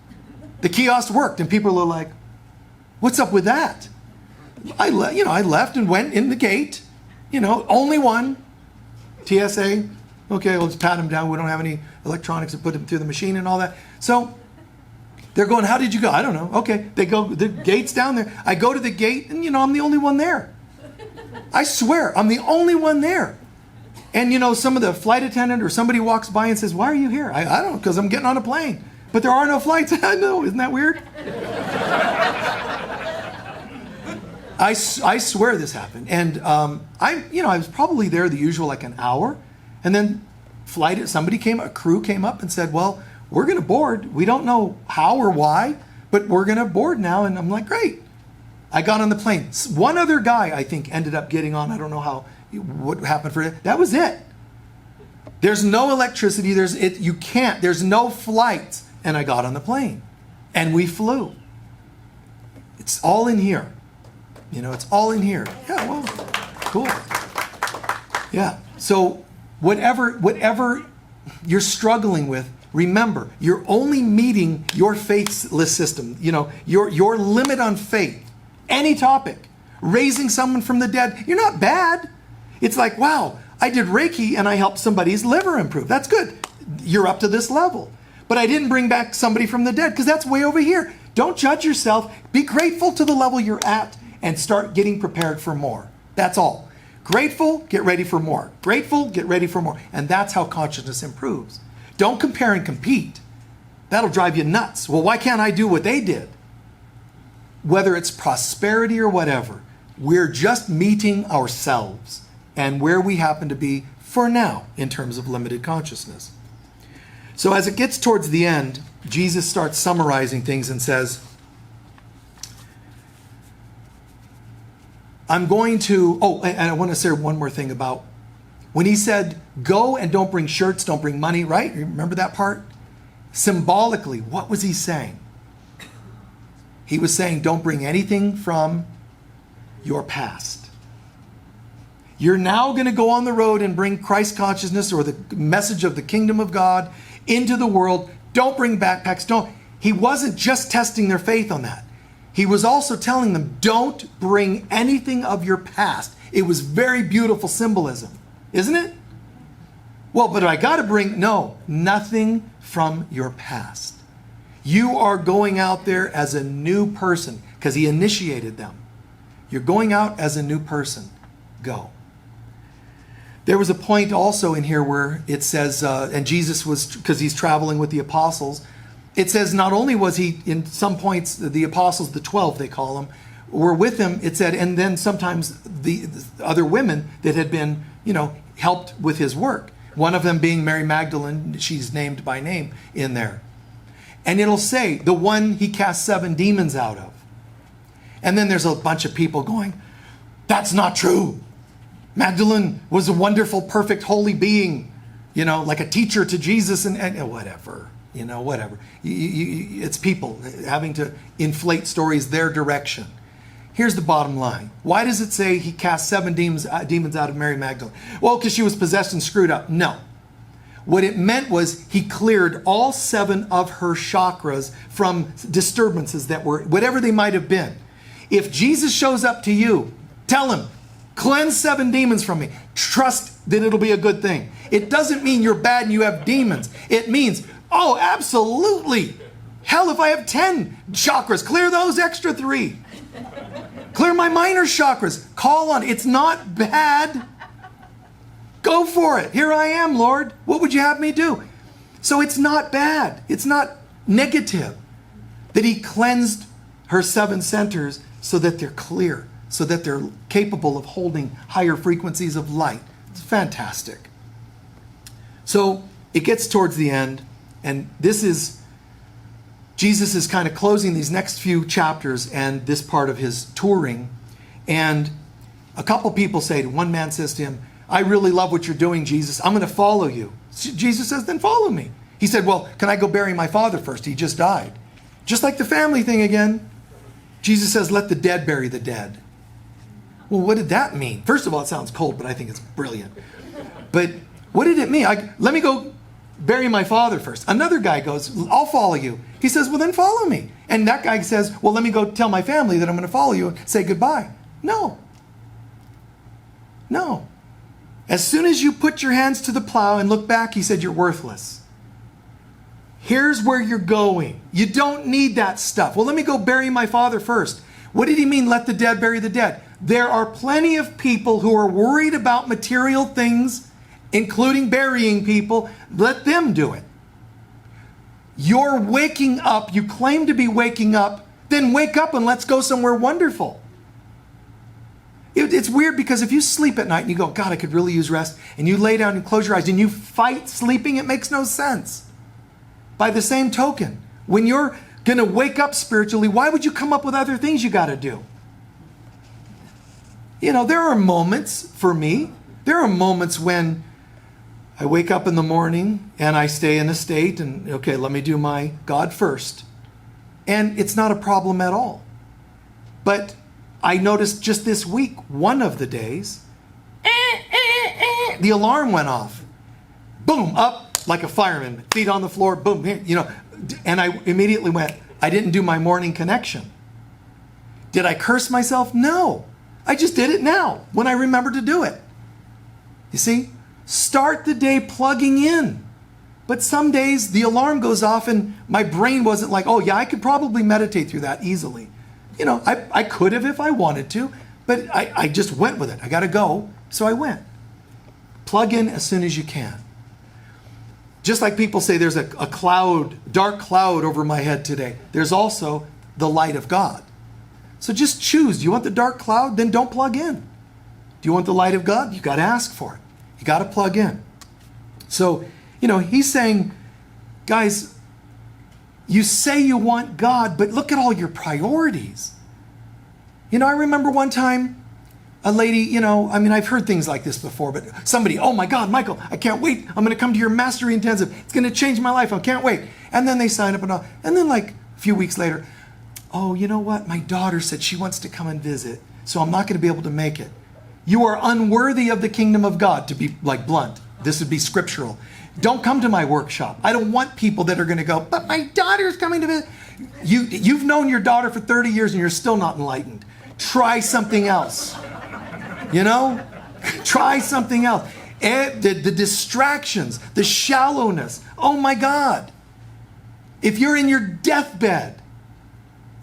The kiosk worked and people are like, what's up with that? I left and went in the gate, only one. TSA, okay, we'll just pat them down. We don't have any electronics to put them through the machine and all that. So they're going, how did you go? I don't know. Okay, they go, the gate's down there. I go to the gate and, I'm the only one there. I swear, I'm the only one there. And, some of the flight attendant or somebody walks by and says, why are you here? I don't know, because I'm getting on a plane. But there are no flights. I know, isn't that weird? I swear this happened. And I was probably there the usual like an hour. And then a crew came up and said, well, we're going to board. We don't know how or why, but we're going to board now. And I'm like, great. I got on the plane. One other guy, I think, ended up getting on. I don't know what happened for it. That was it. There's no electricity. There's no flights. And I got on the plane. And we flew. It's all in here. It's all in here. Yeah, well, cool. Yeah. So whatever you're struggling with, remember, you're only meeting your faithless system. Your limit on faith. Any topic. Raising someone from the dead. You're not bad. It's like, wow, I did Reiki and I helped somebody's liver improve. That's good. You're up to this level. But I didn't bring back somebody from the dead because that's way over here. Don't judge yourself. Be grateful to the level you're at. And start getting prepared for more. That's all. Grateful, get ready for more. Grateful, get ready for more. And that's how consciousness improves. Don't compare and compete. That'll drive you nuts. Well, why can't I do what they did? Whether it's prosperity or whatever, we're just meeting ourselves and where we happen to be for now in terms of limited consciousness. So as it gets towards the end, Jesus starts summarizing things and says, I'm going to, and I want to say one more thing about when he said, go and don't bring shirts, don't bring money, right? Remember that part? Symbolically, what was he saying? He was saying, don't bring anything from your past. You're now going to go on the road and bring Christ consciousness or the message of the kingdom of God into the world. Don't bring backpacks. He wasn't just testing their faith on that. He was also telling them, don't bring anything of your past. It was very beautiful symbolism, isn't it? Well, but I got to bring, nothing from your past. You are going out there as a new person because he initiated them. You're going out as a new person. Go. There was a point also in here where it says, and Jesus was, because he's traveling with the apostles, it says not only was he, in some points, the apostles, the 12 they call them, were with him, it said, and then sometimes the other women that had been, helped with his work. One of them being Mary Magdalene, she's named by name in there. And it'll say, the one he cast 7 demons out of. And then there's a bunch of people going, that's not true. Magdalene was a wonderful, perfect, holy being, like a teacher to Jesus and whatever. Whatever. It's people having to inflate stories their direction. Here's the bottom line. Why does it say he cast 7 demons out of Mary Magdalene? Well, because she was possessed and screwed up. No. What it meant was he cleared all 7 of her chakras from disturbances that were, whatever they might have been. If Jesus shows up to you, tell him, cleanse 7 demons from me. Trust that it'll be a good thing. It doesn't mean you're bad and you have demons. It means, oh, absolutely. Hell, if I have 10 chakras, clear those extra 3. Clear my minor chakras. Call on it. It's not bad. Go for it. Here I am, Lord. What would you have me do? So it's not bad. It's not negative that he cleansed her 7 centers so that they're clear, so that they're capable of holding higher frequencies of light. It's fantastic. So it gets towards the end, and Jesus is kind of closing these next few chapters and this part of his touring. And a couple people say, one man says to him, I really love what you're doing, Jesus. I'm going to follow you. Jesus says, then follow me. He said, well, can I go bury my father first? He just died. Just like the family thing again. Jesus says, let the dead bury the dead. Well, what did that mean? First of all, it sounds cold, but I think it's brilliant. But what did it mean? Let me go bury my father first. Another guy goes, I'll follow you. He says, well, then follow me. And that guy says, well, let me go tell my family that I'm going to follow you and say goodbye. No. No. As soon as you put your hands to the plow and look back, he said, you're worthless. Here's where you're going. You don't need that stuff. Well, let me go bury my father first. What did he mean, let the dead bury the dead? There are plenty of people who are worried about material things, including burying people. Let them do it. You're waking up. You claim to be waking up. Then wake up and let's go somewhere wonderful. It's weird because if you sleep at night and you go, God, I could really use rest, and you lay down and close your eyes and you fight sleeping, it makes no sense. By the same token, when you're going to wake up spiritually, why would you come up with other things you got to do? You know, there are moments for me, there are moments when I wake up in the morning and I stay in a state and, okay, let me do my God first. And it's not a problem at all. But I noticed just this week, one of the days, the alarm went off. Boom, up like a fireman, feet on the floor, boom, you know. And I immediately went, I didn't do my morning connection. Did I curse myself? No. I just did it now when I remembered to do it. You see, start the day plugging in. But some days the alarm goes off and my brain wasn't like, oh yeah, I could probably meditate through that easily. You know, I could have if I wanted to, but I just went with it. I got to go, so I went. Plug in as soon as you can. Just like people say there's a cloud, dark cloud over my head today, there's also the light of God. So just choose. Do you want the dark cloud? Then don't plug in. Do you want the light of God? You got to ask for it. You got to plug in. So, you know, he's saying, guys, you say you want God, but look at all your priorities. You know, I remember one time a lady, you know, I mean, I've heard things like this before, but somebody, oh my God, Michael, I can't wait. I'm going to come to your mastery intensive. It's going to change my life. I can't wait. And then they sign up and all. And then like a few weeks later, oh, you know what? My daughter said she wants to come and visit, so I'm not going to be able to make it. You are unworthy of the kingdom of God, to be like blunt. This would be scriptural. Don't come to my workshop. I don't want people that are going to go, but my daughter's coming to visit. You've known your daughter for 30 years and you're still not enlightened. Try something else. You know? Try something else. The distractions, the shallowness. Oh my God. If you're in your deathbed,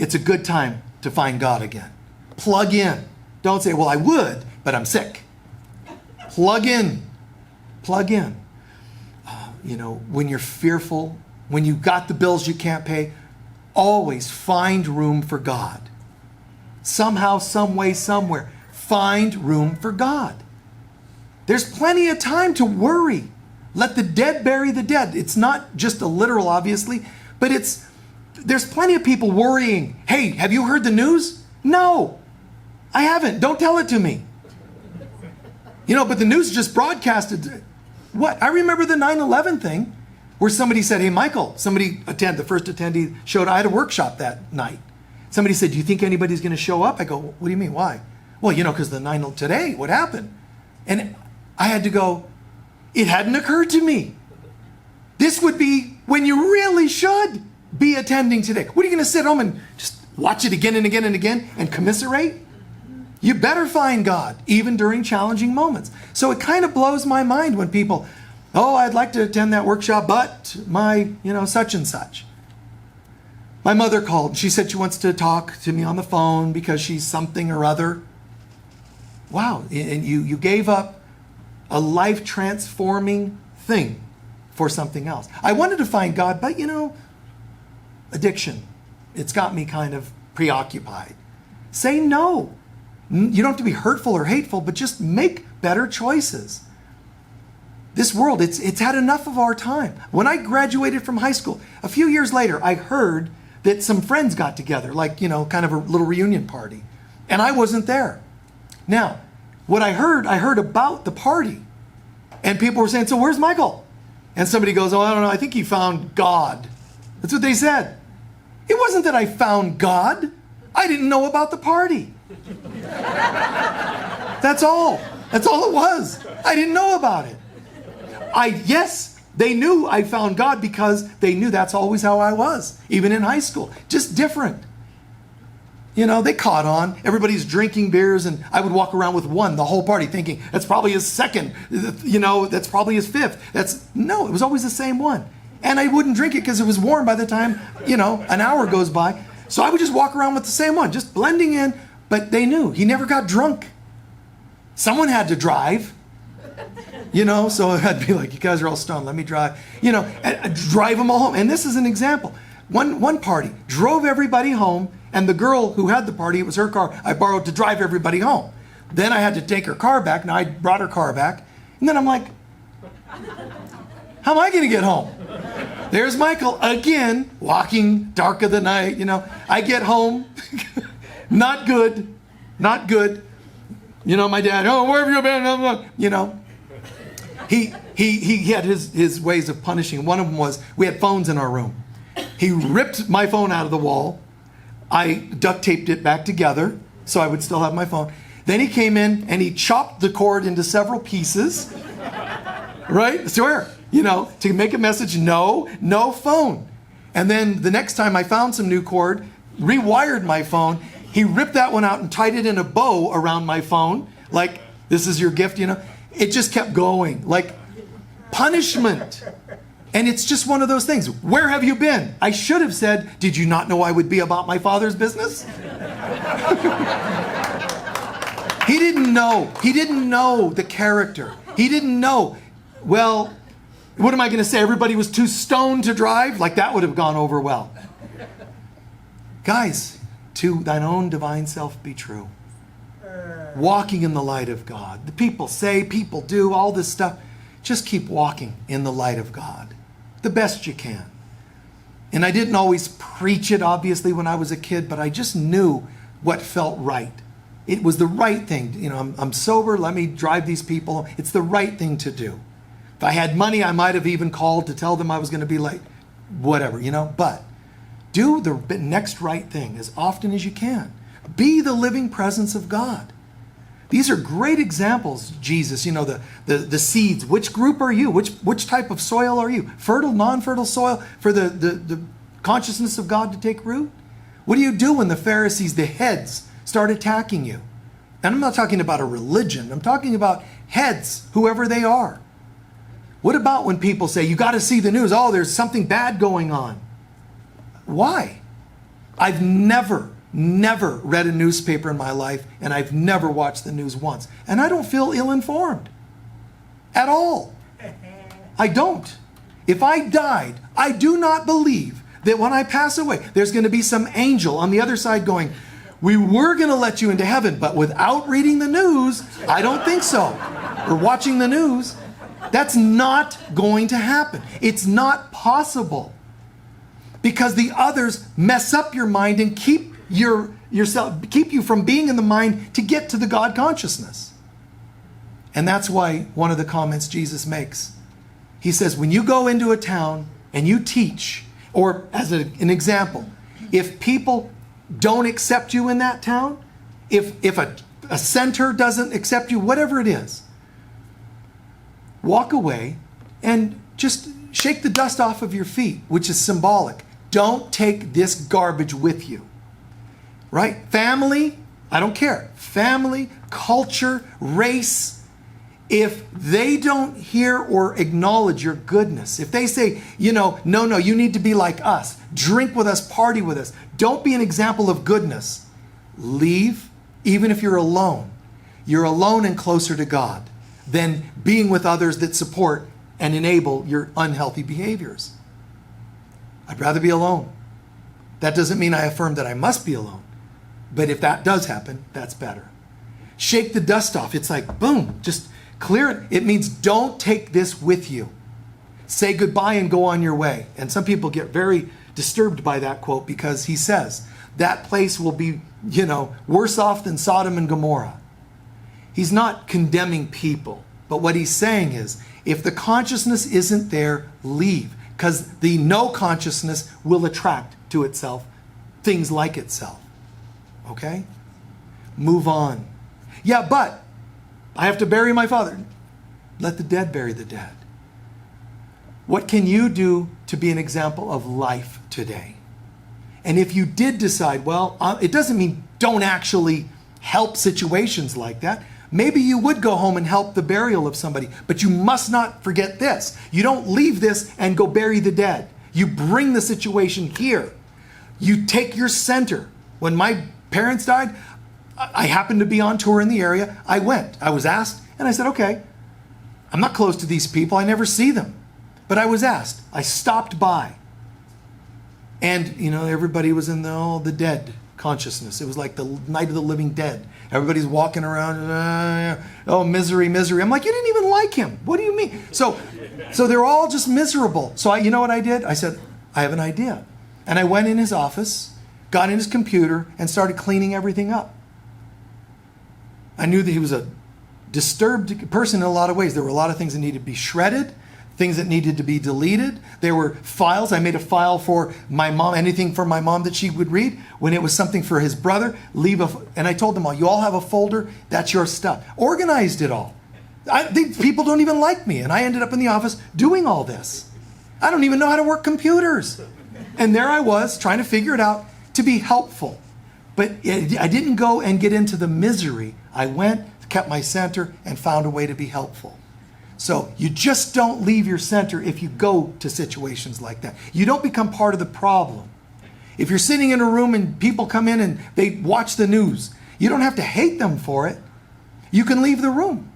it's a good time to find God again. Plug in. Don't say, well, I would, but I'm sick. Plug in. Plug in. You know, when you're fearful, when you've got the bills you can't pay, always find room for God. Somehow, some way, somewhere, find room for God. There's plenty of time to worry. Let the dead bury the dead. It's not just a literal, obviously, but there's plenty of people worrying. Hey, have you heard the news? No, I haven't. Don't tell it to me. You know, but the news just broadcasted. What? I remember the 9/11 thing where somebody said, hey, Michael, the first attendee showed, I had a workshop that night. Somebody said, do you think anybody's going to show up? I go, what do you mean? Why? Well, you know, because today, what happened? And I had to go, it hadn't occurred to me. This would be when you really should be attending today. What are you going to sit home and just watch it again and again and again and commiserate? You better find God, even during challenging moments. So it kind of blows my mind when people, oh, I'd like to attend that workshop, but my, such and such. My mother called. She said she wants to talk to me on the phone because she's something or other. Wow, and you gave up a life-transforming thing for something else. I wanted to find God, but addiction, it's got me kind of preoccupied. Say no. You don't have to be hurtful or hateful, but just make better choices. This world, it's had enough of our time. When I graduated from high school, a few years later, I heard that some friends got together, like, kind of a little reunion party. And I wasn't there. Now, what I heard about the party. And people were saying, so where's Michael? And somebody goes, oh, I don't know, I think he found God. That's what they said. It wasn't that I found God. I didn't know about the party. That's all. That's all it was. I didn't know about it. Yes, they knew I found God because they knew that's always how I was, even in high school. Just different. They caught on. Everybody's drinking beers, and I would walk around with one the whole party thinking, that's probably his second, that's probably his fifth. No, it was always the same one. And I wouldn't drink it because it was warm by the time, an hour goes by. So I would just walk around with the same one, just blending in. But they knew. He never got drunk. Someone had to drive. So I'd be like, you guys are all stoned, let me drive. And drive them all home. And this is an example. One party drove everybody home, and the girl who had the party, it was her car, I borrowed to drive everybody home. Then I had to take her car back. Now I brought her car back. And then I'm like, how am I going to get home? There's Michael again, walking dark of the night. I get home. Not good. Not good. My dad, oh, where have you been? He had his ways of punishing. One of them was, we had phones in our room. He ripped my phone out of the wall. I duct taped it back together so I would still have my phone. Then he came in and he chopped the cord into several pieces. Right? I swear. To make a message, no phone. And then the next time I found some new cord, rewired my phone. He ripped that one out and tied it in a bow around my phone. Like, this is your gift, It just kept going. Like, punishment. And it's just one of those things. Where have you been? I should have said, did you not know I would be about my Father's business? He didn't know. He didn't know the character. He didn't know. Well, what am I going to say? Everybody was too stoned to drive? Like, that would have gone over well. Guys, to thine own divine self be true. Walking in the light of God. The people say, people do, all this stuff. Just keep walking in the light of God. The best you can. And I didn't always preach it, obviously, when I was a kid, but I just knew what felt right. It was the right thing. I'm sober, let me drive these people. It's the right thing to do. If I had money, I might have even called to tell them I was going to be late. Whatever, But do the next right thing as often as you can. Be the living presence of God. These are great examples, Jesus, the seeds. Which group are you? Which type of soil are you? Fertile, non-fertile soil for the consciousness of God to take root? What do you do when the Pharisees, the heads, start attacking you? And I'm not talking about a religion. I'm talking about heads, whoever they are. What about when people say, you got to see the news. Oh, there's something bad going on. Why? I've never read a newspaper in my life, and I've never watched the news once. And I don't feel ill-informed at all. I don't. If I died, I do not believe that when I pass away, there's going to be some angel on the other side going, we were going to let you into heaven, but without reading the news, I don't think so. Or watching the news. That's not going to happen. It's not possible. Because the others mess up your mind and keep you from being in the mind to get to the God consciousness. And that's why one of the comments Jesus makes, he says, when you go into a town and you teach, or as an example, if people don't accept you in that town, if a center doesn't accept you, whatever it is, walk away and just shake the dust off of your feet, which is symbolic. Don't take this garbage with you. Right? Family, I don't care. Family, culture, race, If they don't hear or acknowledge your goodness, if they say, no, you need to be like us, drink with us, party with us, don't be an example of goodness, leave, even if you're alone. You're alone and closer to God than being with others that support and enable your unhealthy behaviors. I'd rather be alone. That doesn't mean I affirm that I must be alone. But if that does happen, that's better. Shake the dust off. It's like, boom, just clear it. It means don't take this with you. Say goodbye and go on your way. And some people get very disturbed by that quote because he says that place will be, worse off than Sodom and Gomorrah. He's not condemning people, but what he's saying is if the consciousness isn't there, leave, because the no consciousness will attract to itself things like itself. Okay? Move on. Yeah, but I have to bury my father. Let the dead bury the dead. What can you do to be an example of life today? And if you did decide, it doesn't mean don't actually help situations like that. Maybe you would go home and help the burial of somebody, but you must not forget this. You don't leave this and go bury the dead. You bring the situation here. You take your center. When my parents died, I happened to be on tour in the area. I went. I was asked, and I said, okay, I'm not close to these people. I never see them. But I was asked. I stopped by. And, everybody was in the dead consciousness. It was like the night of the living dead. Everybody's walking around, misery. I'm like, you didn't even like him. What do you mean? So they're all just miserable. So you know what I did? I said, I have an idea. And I went in his office, got in his computer, and started cleaning everything up. I knew that he was a disturbed person in a lot of ways. There were a lot of things that needed to be shredded, things that needed to be deleted. There were files. I made a file for my mom, anything for my mom that she would read. When it was something for his brother, and I told them all, you all have a folder, that's your stuff. Organized it all. I think people don't even like me, and I ended up in the office doing all this. I don't even know how to work computers. And there I was trying to figure it out to be helpful. But I didn't go and get into the misery. I went, kept my center, and found a way to be helpful. So you just don't leave your center if you go to situations like that. You don't become part of the problem. If you're sitting in a room and people come in and they watch the news, you don't have to hate them for it. You can leave the room.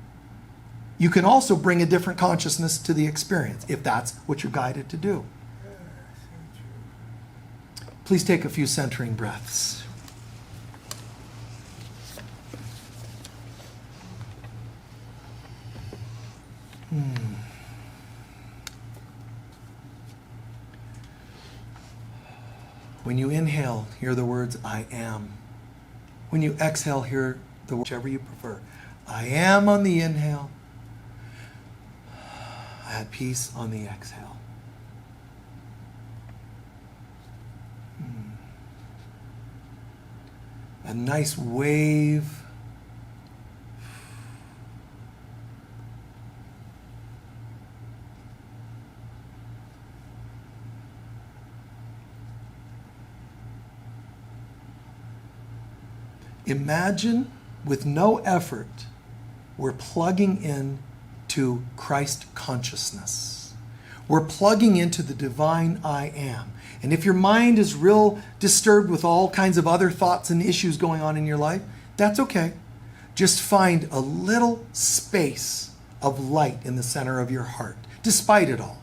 You can also bring a different consciousness to the experience if that's what you're guided to do. Please take a few centering breaths. When you inhale, hear the words, I am. When you exhale, hear the words, whichever you prefer. I am on the inhale. I had peace on the exhale. A nice wave. Imagine, with no effort, we're plugging in to Christ consciousness. We're plugging into the divine I am. And if your mind is real disturbed with all kinds of other thoughts and issues going on in your life, that's okay. Just find a little space of light in the center of your heart, despite it all.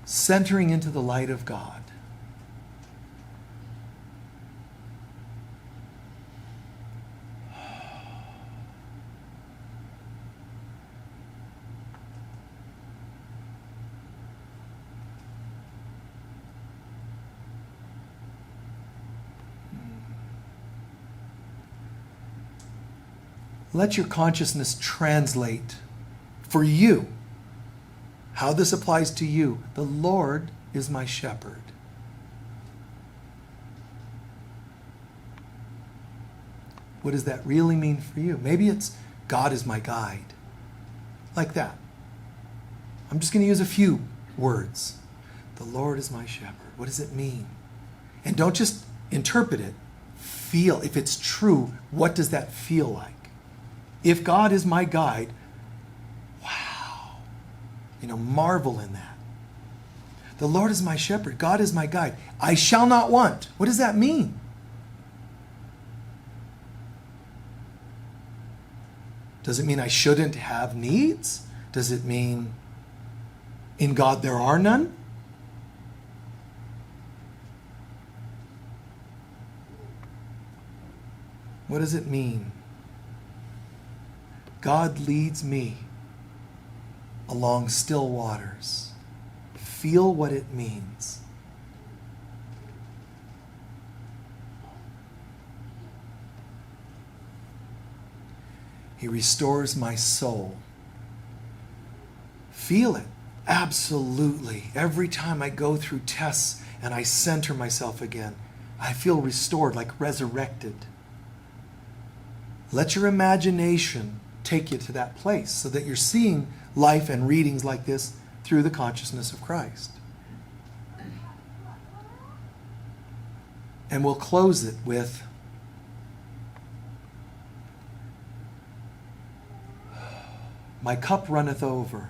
Centering into the light of God. Let your consciousness translate for you how this applies to you. The Lord is my shepherd. What does that really mean for you? Maybe it's God is my guide. Like that. I'm just going to use a few words. The Lord is my shepherd. What does it mean? And don't just interpret it. Feel. If it's true, what does that feel like? If God is my guide, wow, marvel in that. The Lord is my shepherd. God is my guide. I shall not want. What does that mean? Does it mean I shouldn't have needs? Does it mean in God there are none? What does it mean? God leads me along still waters. Feel what it means. He restores my soul. Feel it. Absolutely. Every time I go through tests and I center myself again, I feel restored, like resurrected. Let your imagination take you to that place so that you're seeing life and readings like this through the consciousness of Christ. And we'll close it with my cup runneth over.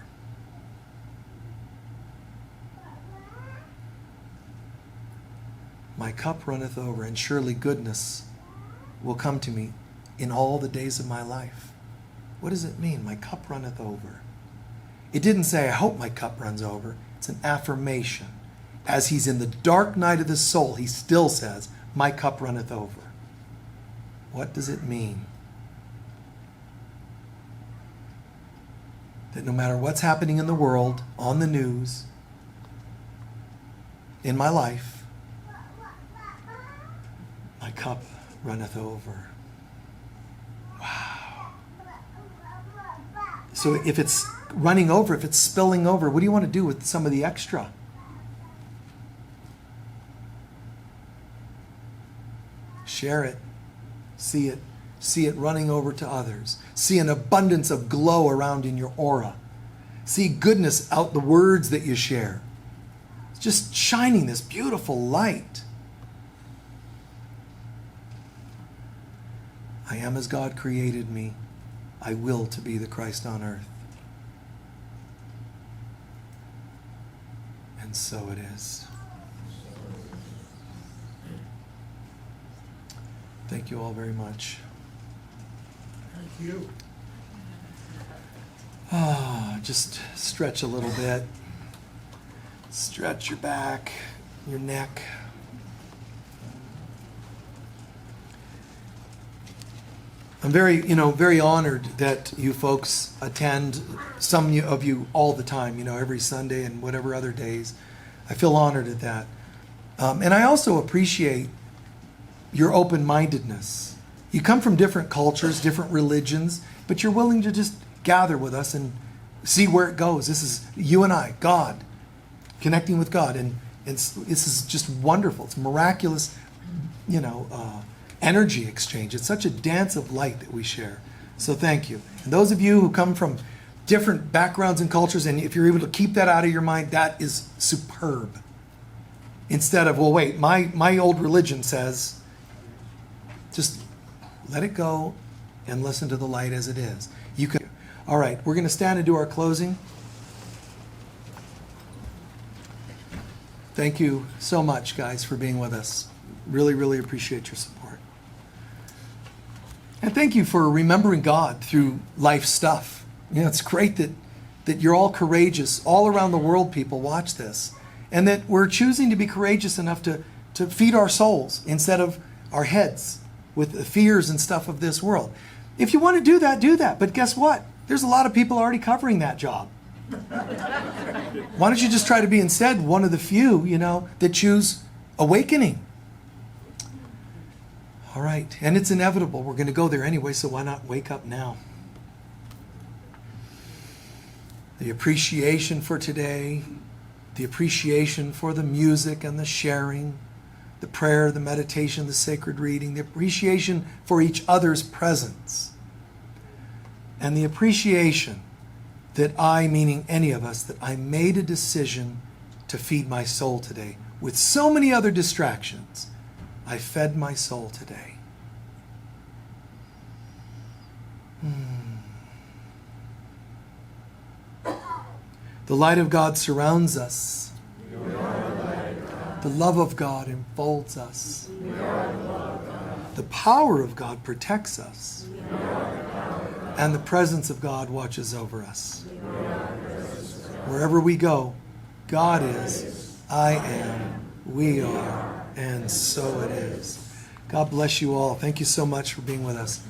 My cup runneth over, and surely goodness will come to me in all the days of my life. What does it mean? My cup runneth over. It didn't say, I hope my cup runs over. It's an affirmation. As he's in the dark night of the soul, he still says, my cup runneth over. What does it mean? That no matter what's happening in the world, on the news, in my life, my cup runneth over. Wow. So if it's running over, if it's spilling over, what do you want to do with some of the extra? Share it. See it. See it running over to others. See an abundance of glow around in your aura. See goodness out the words that you share. It's just shining this beautiful light. I am as God created me. I will to be the Christ on earth. And so it is. Thank you all very much. Thank you. Just stretch a little bit. Stretch your back, your neck. I'm very honored that you folks attend, some of you all the time, every Sunday and whatever other days. I feel honored at that. And I also appreciate your open-mindedness. You come from different cultures, different religions, but you're willing to just gather with us and see where it goes. This is you and I, God, connecting with God. And this is just wonderful. It's miraculous, energy exchange. It's such a dance of light that we share. So thank you. And those of you who come from different backgrounds and cultures, and if you're able to keep that out of your mind, that is superb. Instead of, well, wait, my old religion says, just let it go and listen to the light as it is. You can. All right, we're going to stand and do our closing. Thank you so much, guys, for being with us. Really, really appreciate your support. And thank you for remembering God through life stuff. It's great that you're all courageous. All around the world, people watch this. And that we're choosing to be courageous enough to feed our souls instead of our heads with the fears and stuff of this world. If you want to do that, do that. But guess what? There's a lot of people already covering that job. Why don't you just try to be instead one of the few, that choose awakening? All right. And it's inevitable. We're going to go there anyway, so why not wake up now? The appreciation for today, the appreciation for the music and the sharing, the prayer, the meditation, the sacred reading, the appreciation for each other's presence, and the appreciation that I, meaning any of us, that I made a decision to feed my soul today. With so many other distractions, I fed my soul today. The light of God surrounds us. The love of God enfolds us. The power of God protects us. And the presence of God watches over us. Wherever we go, God is, I am, we are, and so it is. God bless you all. Thank you so much for being with us.